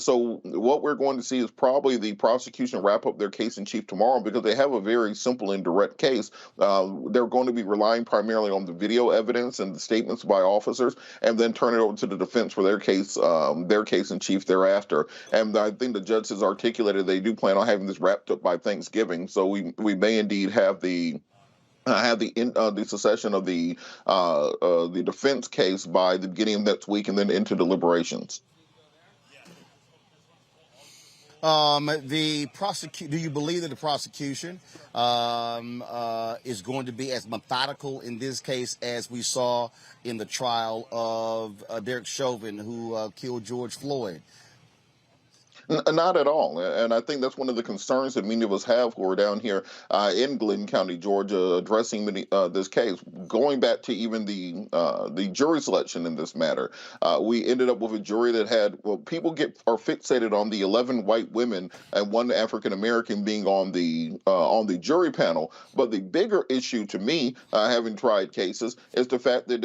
So what we're going to see is probably the prosecution wrap up their case in chief tomorrow because they have a very simple and direct case. They're going to be relying primarily on the video evidence and the statements by officers, and then turn it over to the defense for their case in chief thereafter. And I think the judge has articulated they do plan on having this wrapped up by Thanksgiving. So we may indeed have the secession of the defense case by the beginning of next week and then into deliberations. Do you believe that the prosecution is going to be as methodical in this case as we saw in the trial of Derek Chauvin, who killed George Floyd? Not at all, and I think that's one of the concerns that many of us have who are down here in Glenn County, Georgia, addressing this case. Going back to even the jury selection in this matter, we ended up with a jury that had people are fixated on the 11 white women and one African American being on the jury panel. But the bigger issue to me, having tried cases, is the fact that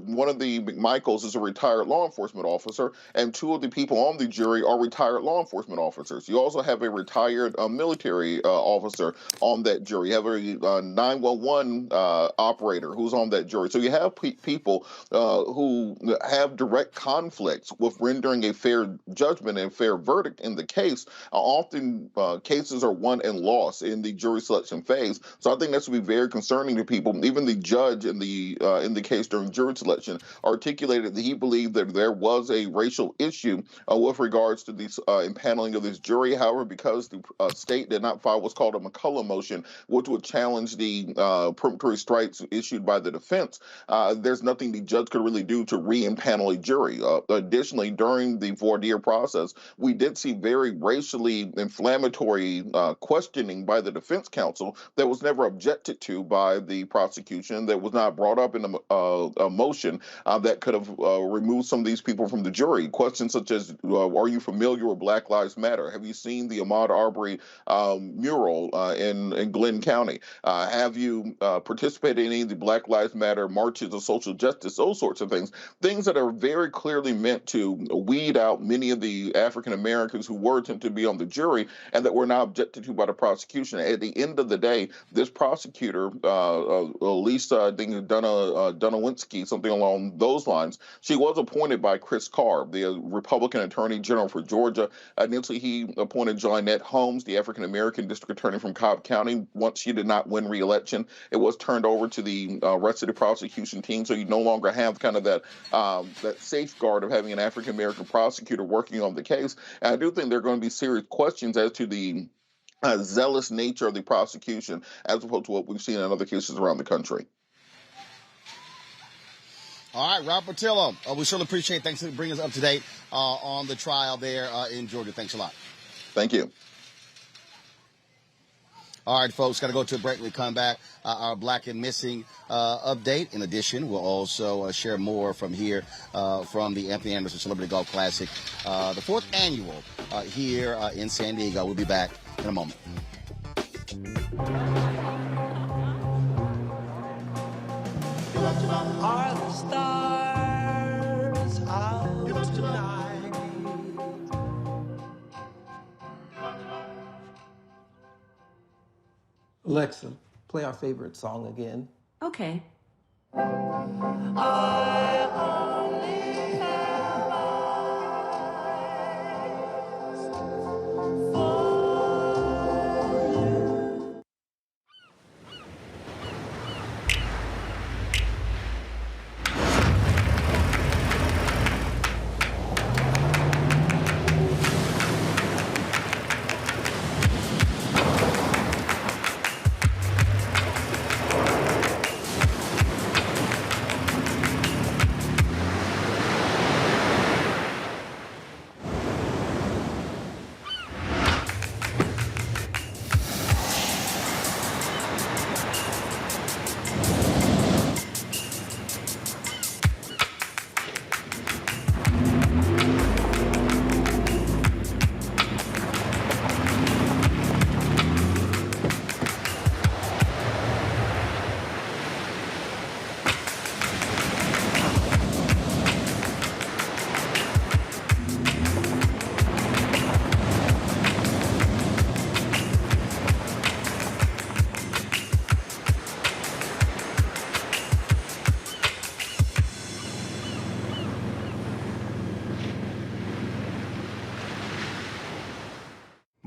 one of the McMichaels is a retired law enforcement officer, and two of the people on the jury are retired law enforcement officers. You also have a retired military officer on that jury. You have a 911 operator who's on that jury. So you have people who have direct conflicts with rendering a fair judgment and fair verdict in the case. Often cases are won and lost in the jury selection phase. So I think that's would be very concerning to people. Even the judge in the case during jury selection articulated that he believed that there was a racial issue with regards to these impaneling of this jury. However, because the state did not file what's called a McCullough motion, which would challenge the peremptory strikes issued by the defense, there's nothing the judge could really do to re-impanel a jury. Additionally, during the voir dire process, we did see very racially inflammatory questioning by the defense counsel that was never objected to by the prosecution, that was not brought up in a motion that could have removed some of these people from the jury. Questions such as, are you familiar with Black Lives Matter? Have you seen the Ahmaud Arbery mural in Glenn County? Have you participated in any of the Black Lives Matter marches of social justice? Those sorts of things. Things that are very clearly meant to weed out many of the African Americans who were attempted to be on the jury and that were not objected to by the prosecution. At the end of the day, this prosecutor, Lisa, I think, Dunawinski, something along those lines, she was appointed by Chris Carr, the Republican Attorney General for Georgia. Initially, he appointed Johnette Holmes, the African-American district attorney from Cobb County. Once she did not win re-election, it was turned over to the rest of the prosecution team. So you no longer have kind of that safeguard of having an African-American prosecutor working on the case. And I do think there are going to be serious questions as to the zealous nature of the prosecution as opposed to what we've seen in other cases around the country. All right, Rob Patillo, we certainly appreciate it. Thanks for bringing us up to date on the trial there in Georgia. Thanks a lot. Thank you. All right, folks, got to go to a break. We come back, our Black and Missing update. In addition, we'll also share more from here from the Anthony Anderson Celebrity Golf Classic, the 4th annual here in San Diego. We'll be back in a moment. Are the stars out tonight? Alexa, play our favorite song again. Okay. I only have eyes for you.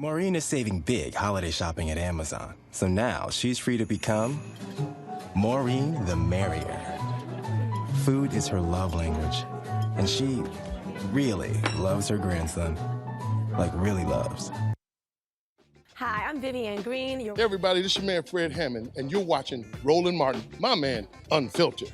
Maureen is saving big holiday shopping at Amazon, so now she's free to become Maureen the Merrier. Food is her love language, and she really loves her grandson. Like, really loves. Hi, I'm Vivian Green. Hey everybody, this is your man Fred Hammond, and you're watching Roland Martin, my man, Unfiltered.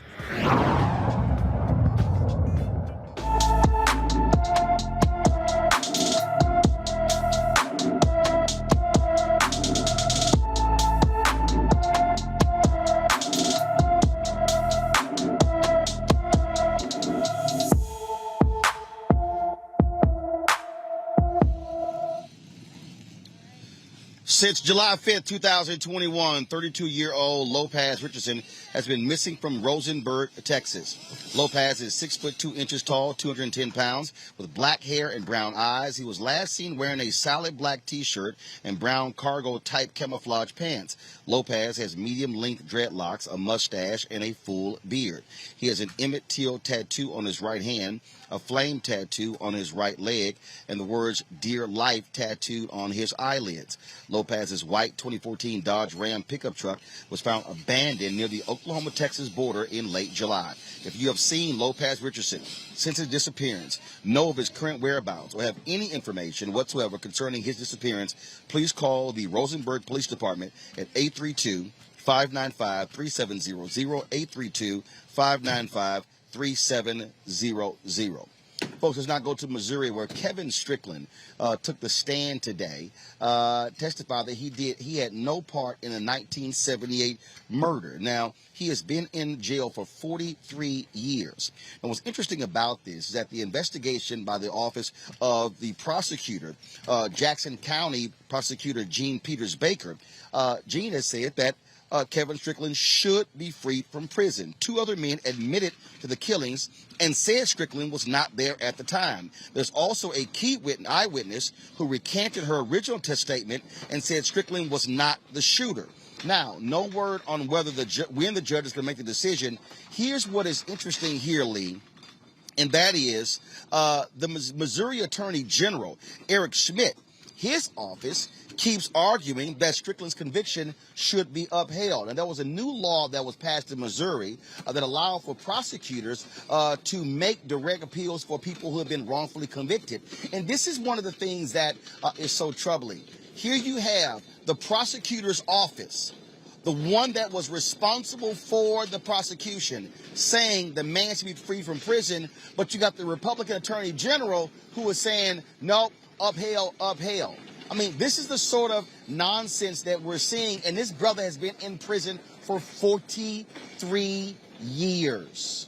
Since July 5th, 2021, 32-year-old Lopez Richardson has been missing from Rosenberg, Texas. Lopez is 6'2" tall, 210 pounds, with black hair and brown eyes. He was last seen wearing a solid black T-shirt and brown cargo-type camouflage pants. Lopez has medium-length dreadlocks, a mustache, and a full beard. He has an Emmett Till tattoo on his right hand, a flame tattoo on his right leg, and the words "Dear Life" tattooed on his eyelids. Lopez's white 2014 Dodge Ram pickup truck was found abandoned near the Oklahoma-Texas border in late July. If you have seen Lopez Richardson since his disappearance, know of his current whereabouts, or have any information whatsoever concerning his disappearance, please call the Rosenberg Police Department at 832-595-3700, 832-595-3700. Folks, let's not go to Missouri, where Kevin Strickland took the stand today, testified that he had no part in the 1978 murder. Now, he has been in jail for 43 years. And what's interesting about this is that the investigation by the office of the prosecutor, Jackson County Prosecutor Gene Peters Baker, Gene has said that Kevin Strickland should be freed from prison. Two other men admitted to the killings and said Strickland was not there at the time. There's also a key eyewitness who recanted her original test statement and said Strickland was not the shooter. Now, no word on whether when the judge is going to make the decision. Here's what is interesting here, Lee, and that is the Missouri Attorney General, Eric Schmidt, his office keeps arguing that Strickland's conviction should be upheld. And there was a new law that was passed in Missouri that allowed for prosecutors to make direct appeals for people who have been wrongfully convicted. And this is one of the things that is so troubling. Here you have the prosecutor's office, the one that was responsible for the prosecution, saying the man should be free from prison, but you got the Republican Attorney General who is saying, nope, upheld, upheld. I mean, this is the sort of nonsense that we're seeing, and this brother has been in prison for 43 years.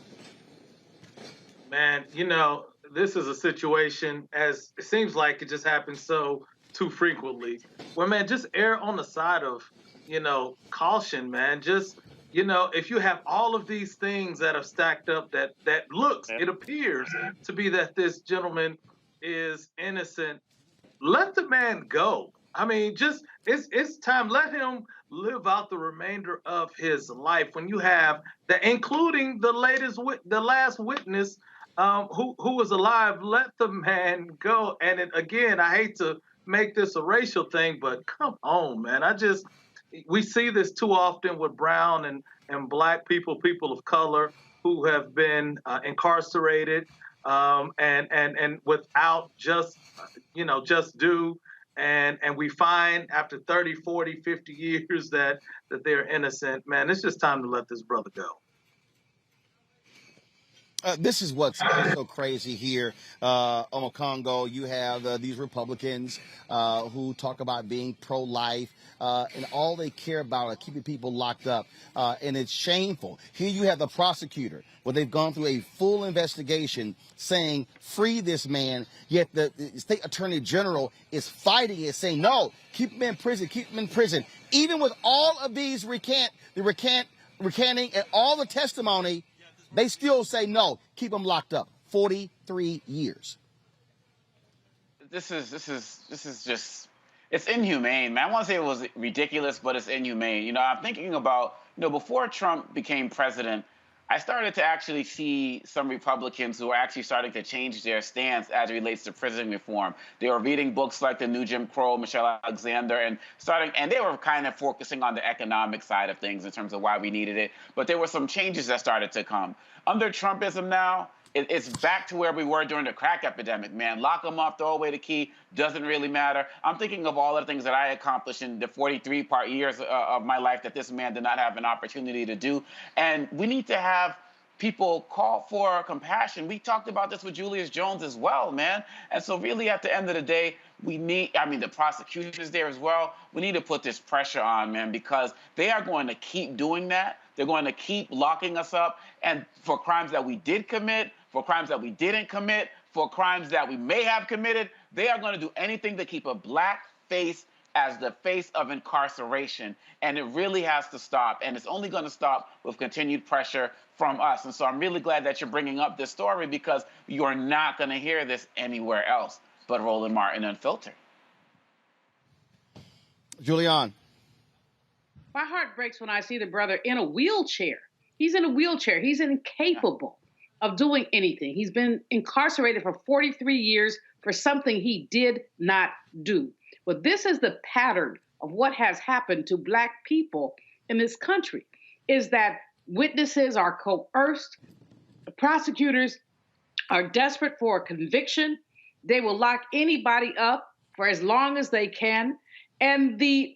Man, you know, this is a situation, as it seems like it just happens so too frequently, where, man, just err on the side of, caution, man. Just, if you have all of these things that are stacked up that it appears to be that this gentleman is innocent, let the man go. I mean, just it's time. Let him live out the remainder of his life. When you have including the last witness who was alive, let the man go. And again, I hate to make this a racial thing, but come on, man. We see this too often with brown and black people of color who have been incarcerated and without just due. And we find after 30, 40, 50 years that they're innocent. Man, it's just time to let this brother go. This is what's so crazy here on Congo. You have these Republicans who talk about being pro-life, and all they care about are keeping people locked up, and it's shameful. Here you have the prosecutor, where they've gone through a full investigation saying, free this man, yet the state attorney general is fighting it, saying, no, keep him in prison, keep him in prison. Even with all of these recanting and all the testimony, they still say no, keep him locked up. 43 years. This is just, it's inhumane, man. I want to say it was ridiculous, but it's inhumane. I'm thinking about, before Trump became president, I started to actually see some Republicans who are actually starting to change their stance as it relates to prison reform. They were reading books like The New Jim Crow, Michelle Alexander, and they were kind of focusing on the economic side of things in terms of why we needed it. But there were some changes that started to come. Under Trumpism now, it's back to where we were during the crack epidemic, man. Lock them up, throw away the key, doesn't really matter. I'm thinking of all the things that I accomplished in the 43 years of my life that this man did not have an opportunity to do. And we need to have people call for compassion. We talked about this with Julius Jones as well, man. And so really at the end of the day, the prosecutor's there as well. We need to put this pressure on, man, because they are going to keep doing that. They're going to keep locking us up, and for crimes that we did commit, for crimes that we didn't commit, for crimes that we may have committed, they are going to do anything to keep a black face as the face of incarceration. And it really has to stop. And it's only going to stop with continued pressure from us. And so I'm really glad that you're bringing up this story, because you're not going to hear this anywhere else but Roland Martin Unfiltered. Julian. My heart breaks when I see the brother in a wheelchair. He's in a wheelchair. He's incapable of doing anything. He's been incarcerated for 43 years for something he did not do. But this is the pattern of what has happened to Black people in this country, is that witnesses are coerced, the prosecutors are desperate for a conviction, they will lock anybody up for as long as they can, and the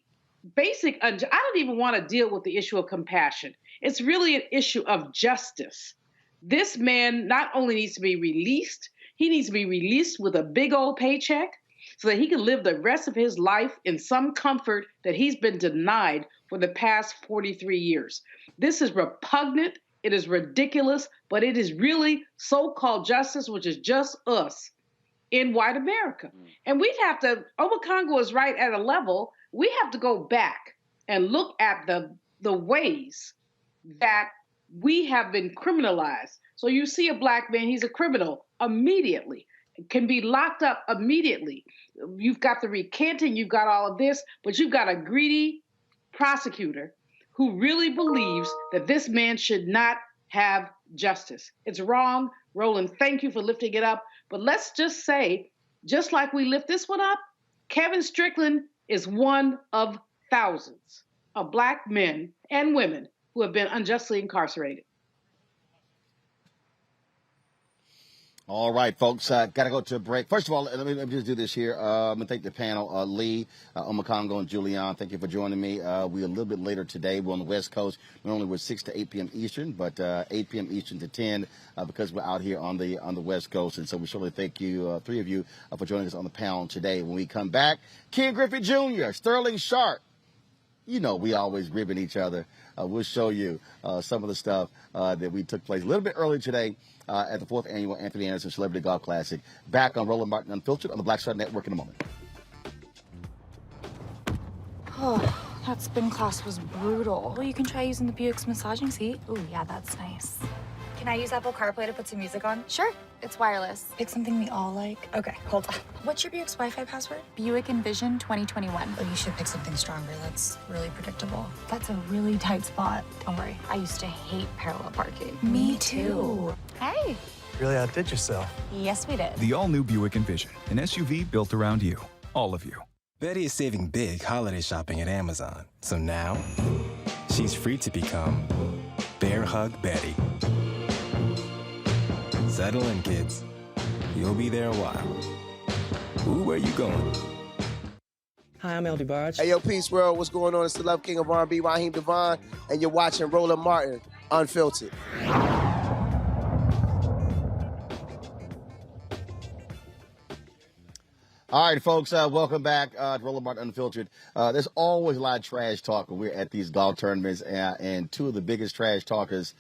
basic, I don't even want to deal with the issue of compassion. It's really an issue of justice. This man not only needs to be released, he needs to be released with a big old paycheck so that he can live the rest of his life in some comfort that he's been denied for the past 43 years. This is repugnant, it is ridiculous, but it is really so-called justice, which is just us in white America. And we'd have to, Obakongo is right at a level, we have to go back and look at the ways that we have been criminalized. So you see a Black man, he's a criminal immediately, can be locked up immediately. You've got the recanting, you've got all of this, but you've got a greedy prosecutor who really believes that this man should not have justice. It's wrong. Roland, thank you for lifting it up. But let's just say, just like we lift this one up, Kevin Strickland is one of thousands of Black men and women who have been unjustly incarcerated. All right, folks, got to go to a break. First of all, let me just do this here. I'm going to thank the panel, Lee, Omakongo, and Julian. Thank you for joining me. We're a little bit later today. We're on the West Coast. Normally we're 6 to 8 p.m. Eastern, but 8 p.m. Eastern to 10 because we're out here on the West Coast. And so we surely thank you, three of you, for joining us on the panel today. When we come back, Ken Griffey Jr., Sterling Sharp. You know, we always ribbing each other. We'll show you some of the stuff that we took place a little bit earlier today at the 4th Annual Anthony Anderson Celebrity Golf Classic. Back on Roland Martin Unfiltered on the Black Star Network in a moment. Oh, that spin class was brutal. Well, you can try using the Buick's massaging seat. Ooh, yeah, that's nice. Can I use Apple CarPlay to put some music on? Sure, it's wireless. Pick something we all like. Okay, hold on. What's your Buick's Wi-Fi password? Buick Envision 2021. Oh, you should pick something stronger. That's really predictable. That's a really tight spot. Don't worry, I used to hate parallel parking. Me too. Hey. Really outdid yourself. Yes, we did. The all-new Buick Envision, an SUV built around you, all of you. Betty is saving big holiday shopping at Amazon. So now, she's free to become Bear Hug Betty. Settle in, kids. You'll be there a while. Ooh, where you going? Hi, I'm El DeBarge. Hey, yo, Peace World. What's going on? It's the Love King of R&B, Raheem Devon, and you're watching Roland Martin Unfiltered. All right, folks, welcome back to Roland Martin Unfiltered. There's always a lot of trash talk when we're at these golf tournaments, and two of the biggest trash talkers,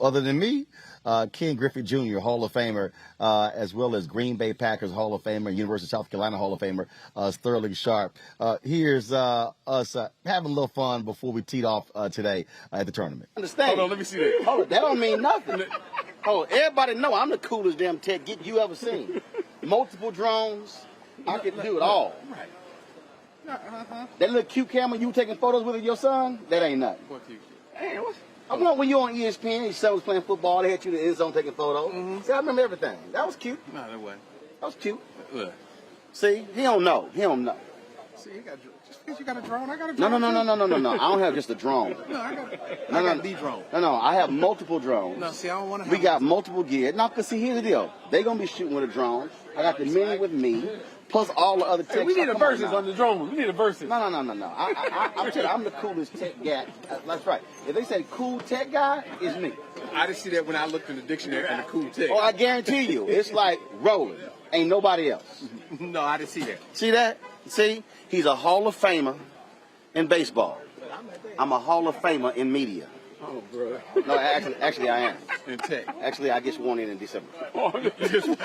other than me, Ken Griffey Jr., Hall of Famer, as well as Green Bay Packers Hall of Famer, University of South Carolina Hall of Famer, Sterling Sharp. Here's us having a little fun before we teed off today at the tournament. Understand? Hold on, let me see that. Hold on, that don't mean nothing. Oh, everybody know I'm the coolest damn tech you ever seen. Multiple drones. I can do it all. Right. That little cute camera you taking photos with your son, that ain't nothing. Hey, I remember when you were on ESPN, your son was playing football, they had you in the end zone taking photos. See, I remember everything. That was cute. No, that wasn't. That was cute. Look. See, he don't know. He don't know. See, just because you got a drone, I got a No, drone. no. I don't have just a drone. No, I got the drone. No, I have multiple drones. No, see, I don't want to. We got multiple gear. No, because see, here's the deal. They gonna be shooting with a drone. I got the men with me, plus all the other tech. Hey, we need a Come versus on the drone. We need a versus. No. I'm telling you, I'm the coolest tech guy. That's right. If they say cool tech guy, it's me. I didn't see that when I looked in the dictionary and the cool tech. Oh, I guarantee you, it's like Roland. Ain't nobody else. No, I didn't see that. See that? See? He's a Hall of Famer in baseball. I'm a Hall of Famer in media. Oh, bro. No, actually I am. In tech. Actually, I get sworn in December. Oh,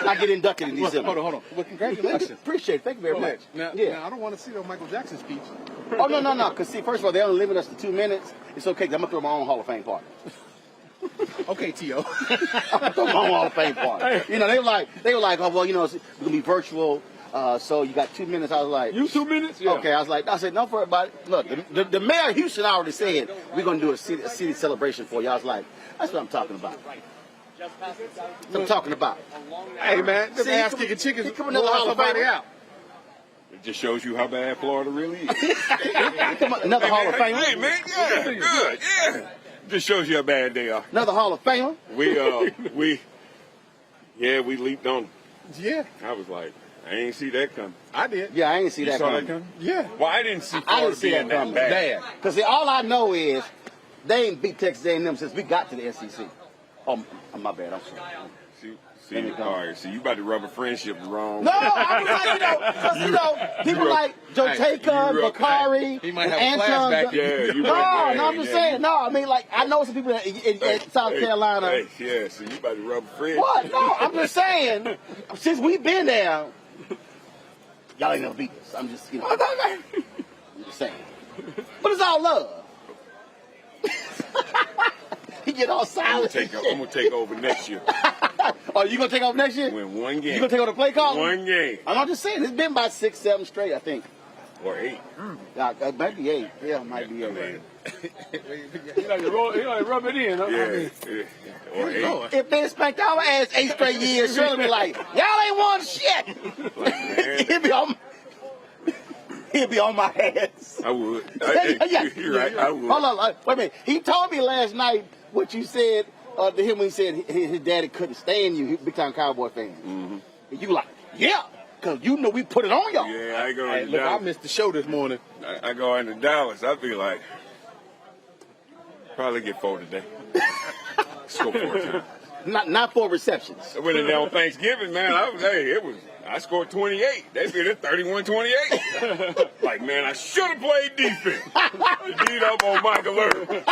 I get inducted in December. Hold on. Well, congratulations. Appreciate it. Thank you very much. Now, I don't want to see no Michael Jackson speech. Oh, no. Because, see, first of all, they only limit us to 2 minutes. It's okay, 'cause I'm going to throw my own Hall of Fame party. Okay, T.O. I'm going to throw my own Hall of Fame party. You know, they were like, oh, well, you know, it's going to be virtual. So you got 2 minutes. I was like, you 2 minutes? Yeah. Okay, I said, no, for everybody. Look, the mayor of Houston already said we're going to do a city celebration for you. I was like, that's what I'm talking about. That's what I'm talking about. Hey, man, this ass kicking chickens come another Hall of somebody Famer out. It just shows you how bad Florida really is. Another Hall of Famer. Hey, man, yeah, good, yeah. Just shows you how bad they are. Another Hall of Famer. We leaped on. Yeah. I was like, I ain't see that coming. I did. Yeah, I ain't see that saw coming. that coming? Yeah. Well, I didn't see I Florida didn't see being that coming. that bad. Because all I know is they ain't beat Texas A&M since we got to the SEC. Oh, my bad. I'm sorry. See, all right. So you about to rub a friendship wrong. No, I was like, people like Joe Tacon, Bakari, he might have Anton. a flashback. Yeah, you No, might, I'm just saying. No, I mean, like, I know some people in South Carolina. Hey, yeah, so you about to rub a friendship. What? No, I'm just saying. Since we've been there, y'all ain't never beat us. I'm just, I'm just saying. But it's all love. He get all silent. I'm gonna take over next year. Oh, you gonna take over next year? Win one game. You gonna take over the play call? One game. I'm just saying. It's been about 6, 7 straight, I think. Or 8. It might be 8. Yeah, it might be 8. You like rub it in, huh? Yeah. Or 8. If they spanked our ass 8 straight years, Shirley be like, y'all ain't won shit. He'd be on my ass. I would. You're right. I would. Hold on. Wait a minute. He told me last night what you said to him when he said his daddy couldn't stand you. He was a big-time Cowboy fan. Mm-hmm. And you like, yeah, because you know we put it on y'all. Yeah, I go into Look, Dallas. I missed the show this morning. I go into Dallas. I be like, probably get 4 today. Score 4 times. Not 4 receptions. I went in there on Thanksgiving, man. I scored 28. They beat it 31-28. Like, man, I should have played defense. D'd up on Michael Irvin.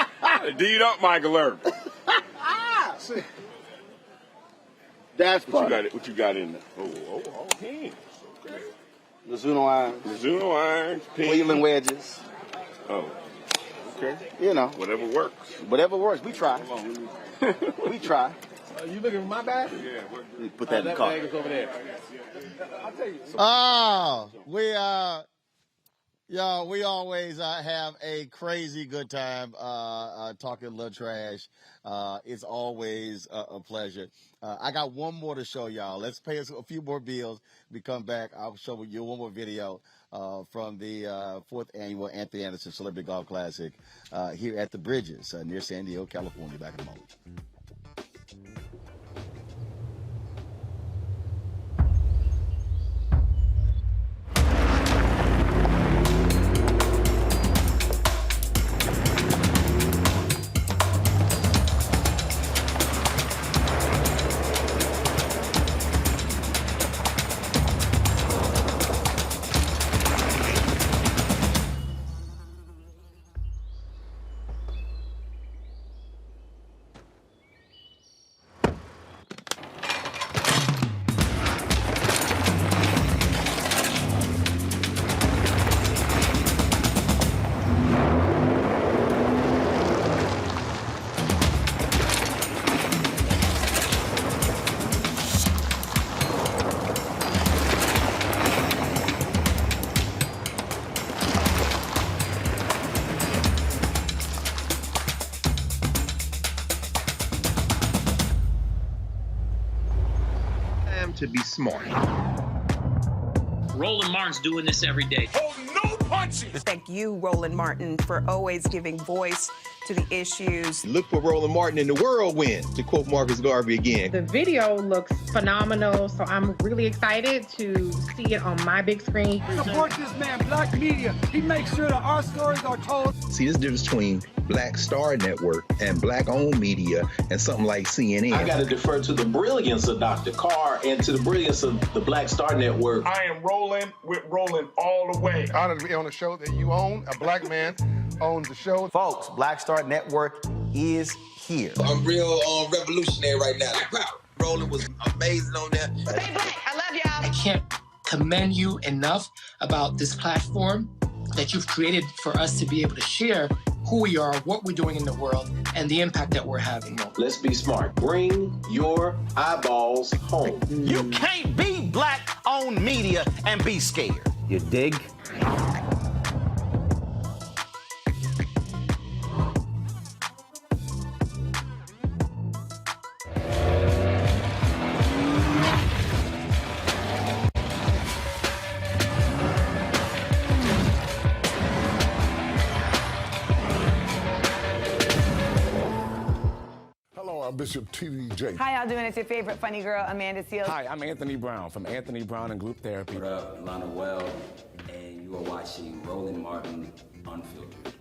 D'd up Michael Irvin. That's funny. What you got in there? Oh, hands. Mizuno irons. Mizuno irons. Cleveland wedges. Oh, okay. You know. Whatever works. Whatever works. We try. We try. You looking for my bag? Yeah. Put that in the car. That bag is over there. I'll tell you. Oh, we always have a crazy good time talking a little trash. It's always a pleasure. I got one more to show y'all. Let's pay us a few more bills. We come back. I'll show you one more video from the 4th annual Anthony Anderson Celebrity Golf Classic here at the Bridges near San Diego, California. Back in a moment. to be smart. Roland Martin's doing this every day. No punching! Thank you, Roland Martin, for always giving voice to the issues. Look for Roland Martin in the whirlwind, to quote Marcus Garvey again. The video looks phenomenal, so I'm really excited to see it on my big screen. Support this man, Black Media. He makes sure that our stories are told. See, this difference between Black Star Network and Black-owned media and something like CNN. I got to defer to the brilliance of Dr. Carr and to the brilliance of the Black Star Network. I am rolling with Roland all the way. Honored to be on a show that you own. A black man owns the show. Folks, Black Star Network is here. I'm real revolutionary right now. Wow, Roland was amazing on there. Stay black. I love y'all. I can't commend you enough about this platform that you've created for us to be able to share who we are, what we're doing in the world, and the impact that we're having. Let's be smart. Bring your eyeballs home. You can't be black-owned media and be scared. You dig? I'm Bishop TDJ. How y'all doing? It's your favorite funny girl, Amanda Seals. Hi, I'm Anthony Brown from Anthony Brown and Group Therapy. What up, Lana Well, and you are watching Roland Martin Unfiltered.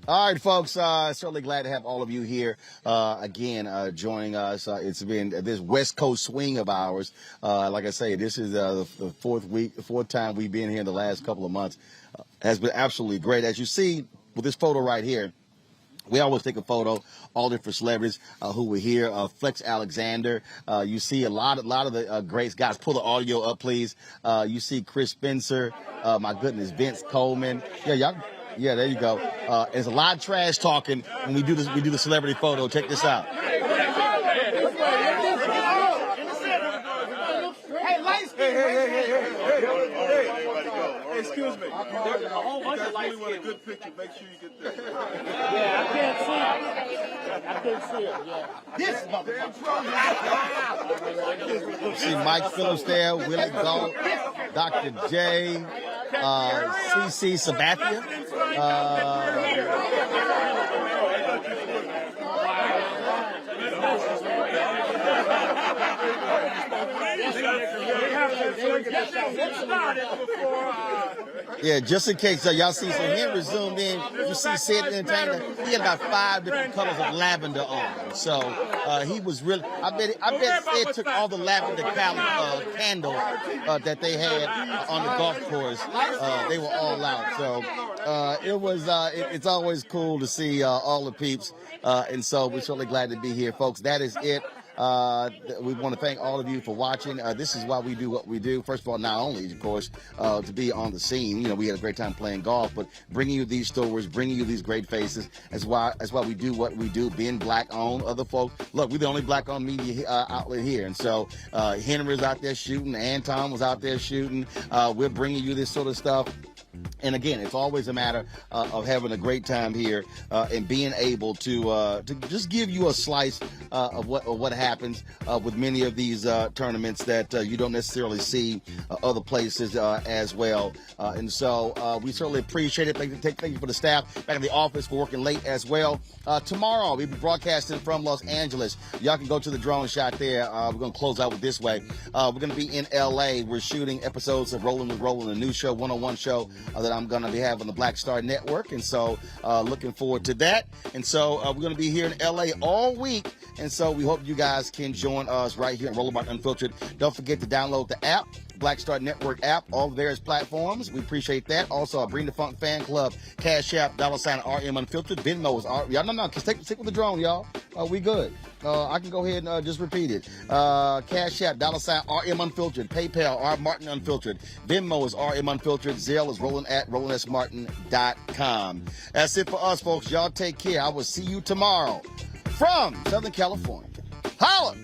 All right, folks, certainly glad to have all of you here again joining us. It's been this West Coast swing of ours. Like I say, this is the fourth time we've been here in the last couple of months. Has been absolutely great. As you see with this photo right here, we always take a photo, all different celebrities who were here. Flex Alexander, you see a lot of the greats. Guys, pull the audio up, please. You see Chris Spencer, my goodness, Vince Coleman. Yeah, y'all. Yeah, there you go. There's a lot of trash talking when we do this. We do the celebrity photo. Check this out. Hey, lights. Hey, excuse me. There's a whole bunch of lights. If you really want a good picture, make sure you get there. Yeah, I can't see it. This motherfucker. See Mike Phillips there, Willie Galt, Dr. J, CC Sabathia. Yeah, just in case y'all see, so Henry zoomed in, you see Sid Entertainer, he had about 5 different colors of lavender on. So he was really, I bet Sid took all the lavender candles that they had on the golf course. They were all out. So it's always cool to see all the peeps. And so we're certainly glad to be here, folks. That is it. We want to thank all of you for watching. This is why we do what we do. First of all, not only, of course, to be on the scene. You know, we had a great time playing golf, but bringing you these stories, bringing you these great faces. That's why we do what we do. Being black-owned, other folks. Look, we're the only black-owned media outlet here, and so Henry's out there shooting. Anton was out there shooting. We're bringing you this sort of stuff. And again, it's always a matter of having a great time here and being able to just give you a slice of what happens with many of these tournaments that you don't necessarily see other places as well. And so we certainly appreciate it. Thank you for the staff back in the office for working late as well. Tomorrow, we'll be broadcasting from Los Angeles. Y'all can go to the drone shot there. We're going to close out with this way. We're going to be in L.A. We're shooting episodes of Roland with Roland, a new show, one-on-one show that I'm going to be having on the Black Star Network. And so looking forward to that. And so we're going to be here in L.A. all week. And so we hope you guys can join us right here on Roland Martin Unfiltered. Don't forget to download the app, Black Star Network app, all various platforms. We appreciate that. Also, Bring the Funk Fan Club, Cash App, $RM Unfiltered, Venmo is y'all. No, stick with the drone, y'all. We good. I can go ahead and just repeat it. Cash App, $RM Unfiltered, PayPal, R Martin Unfiltered, Venmo is RM Unfiltered, Zelle is Roland at RolandSMartin.com. That's it for us, folks. Y'all take care. I will see you tomorrow from Southern California. Holla!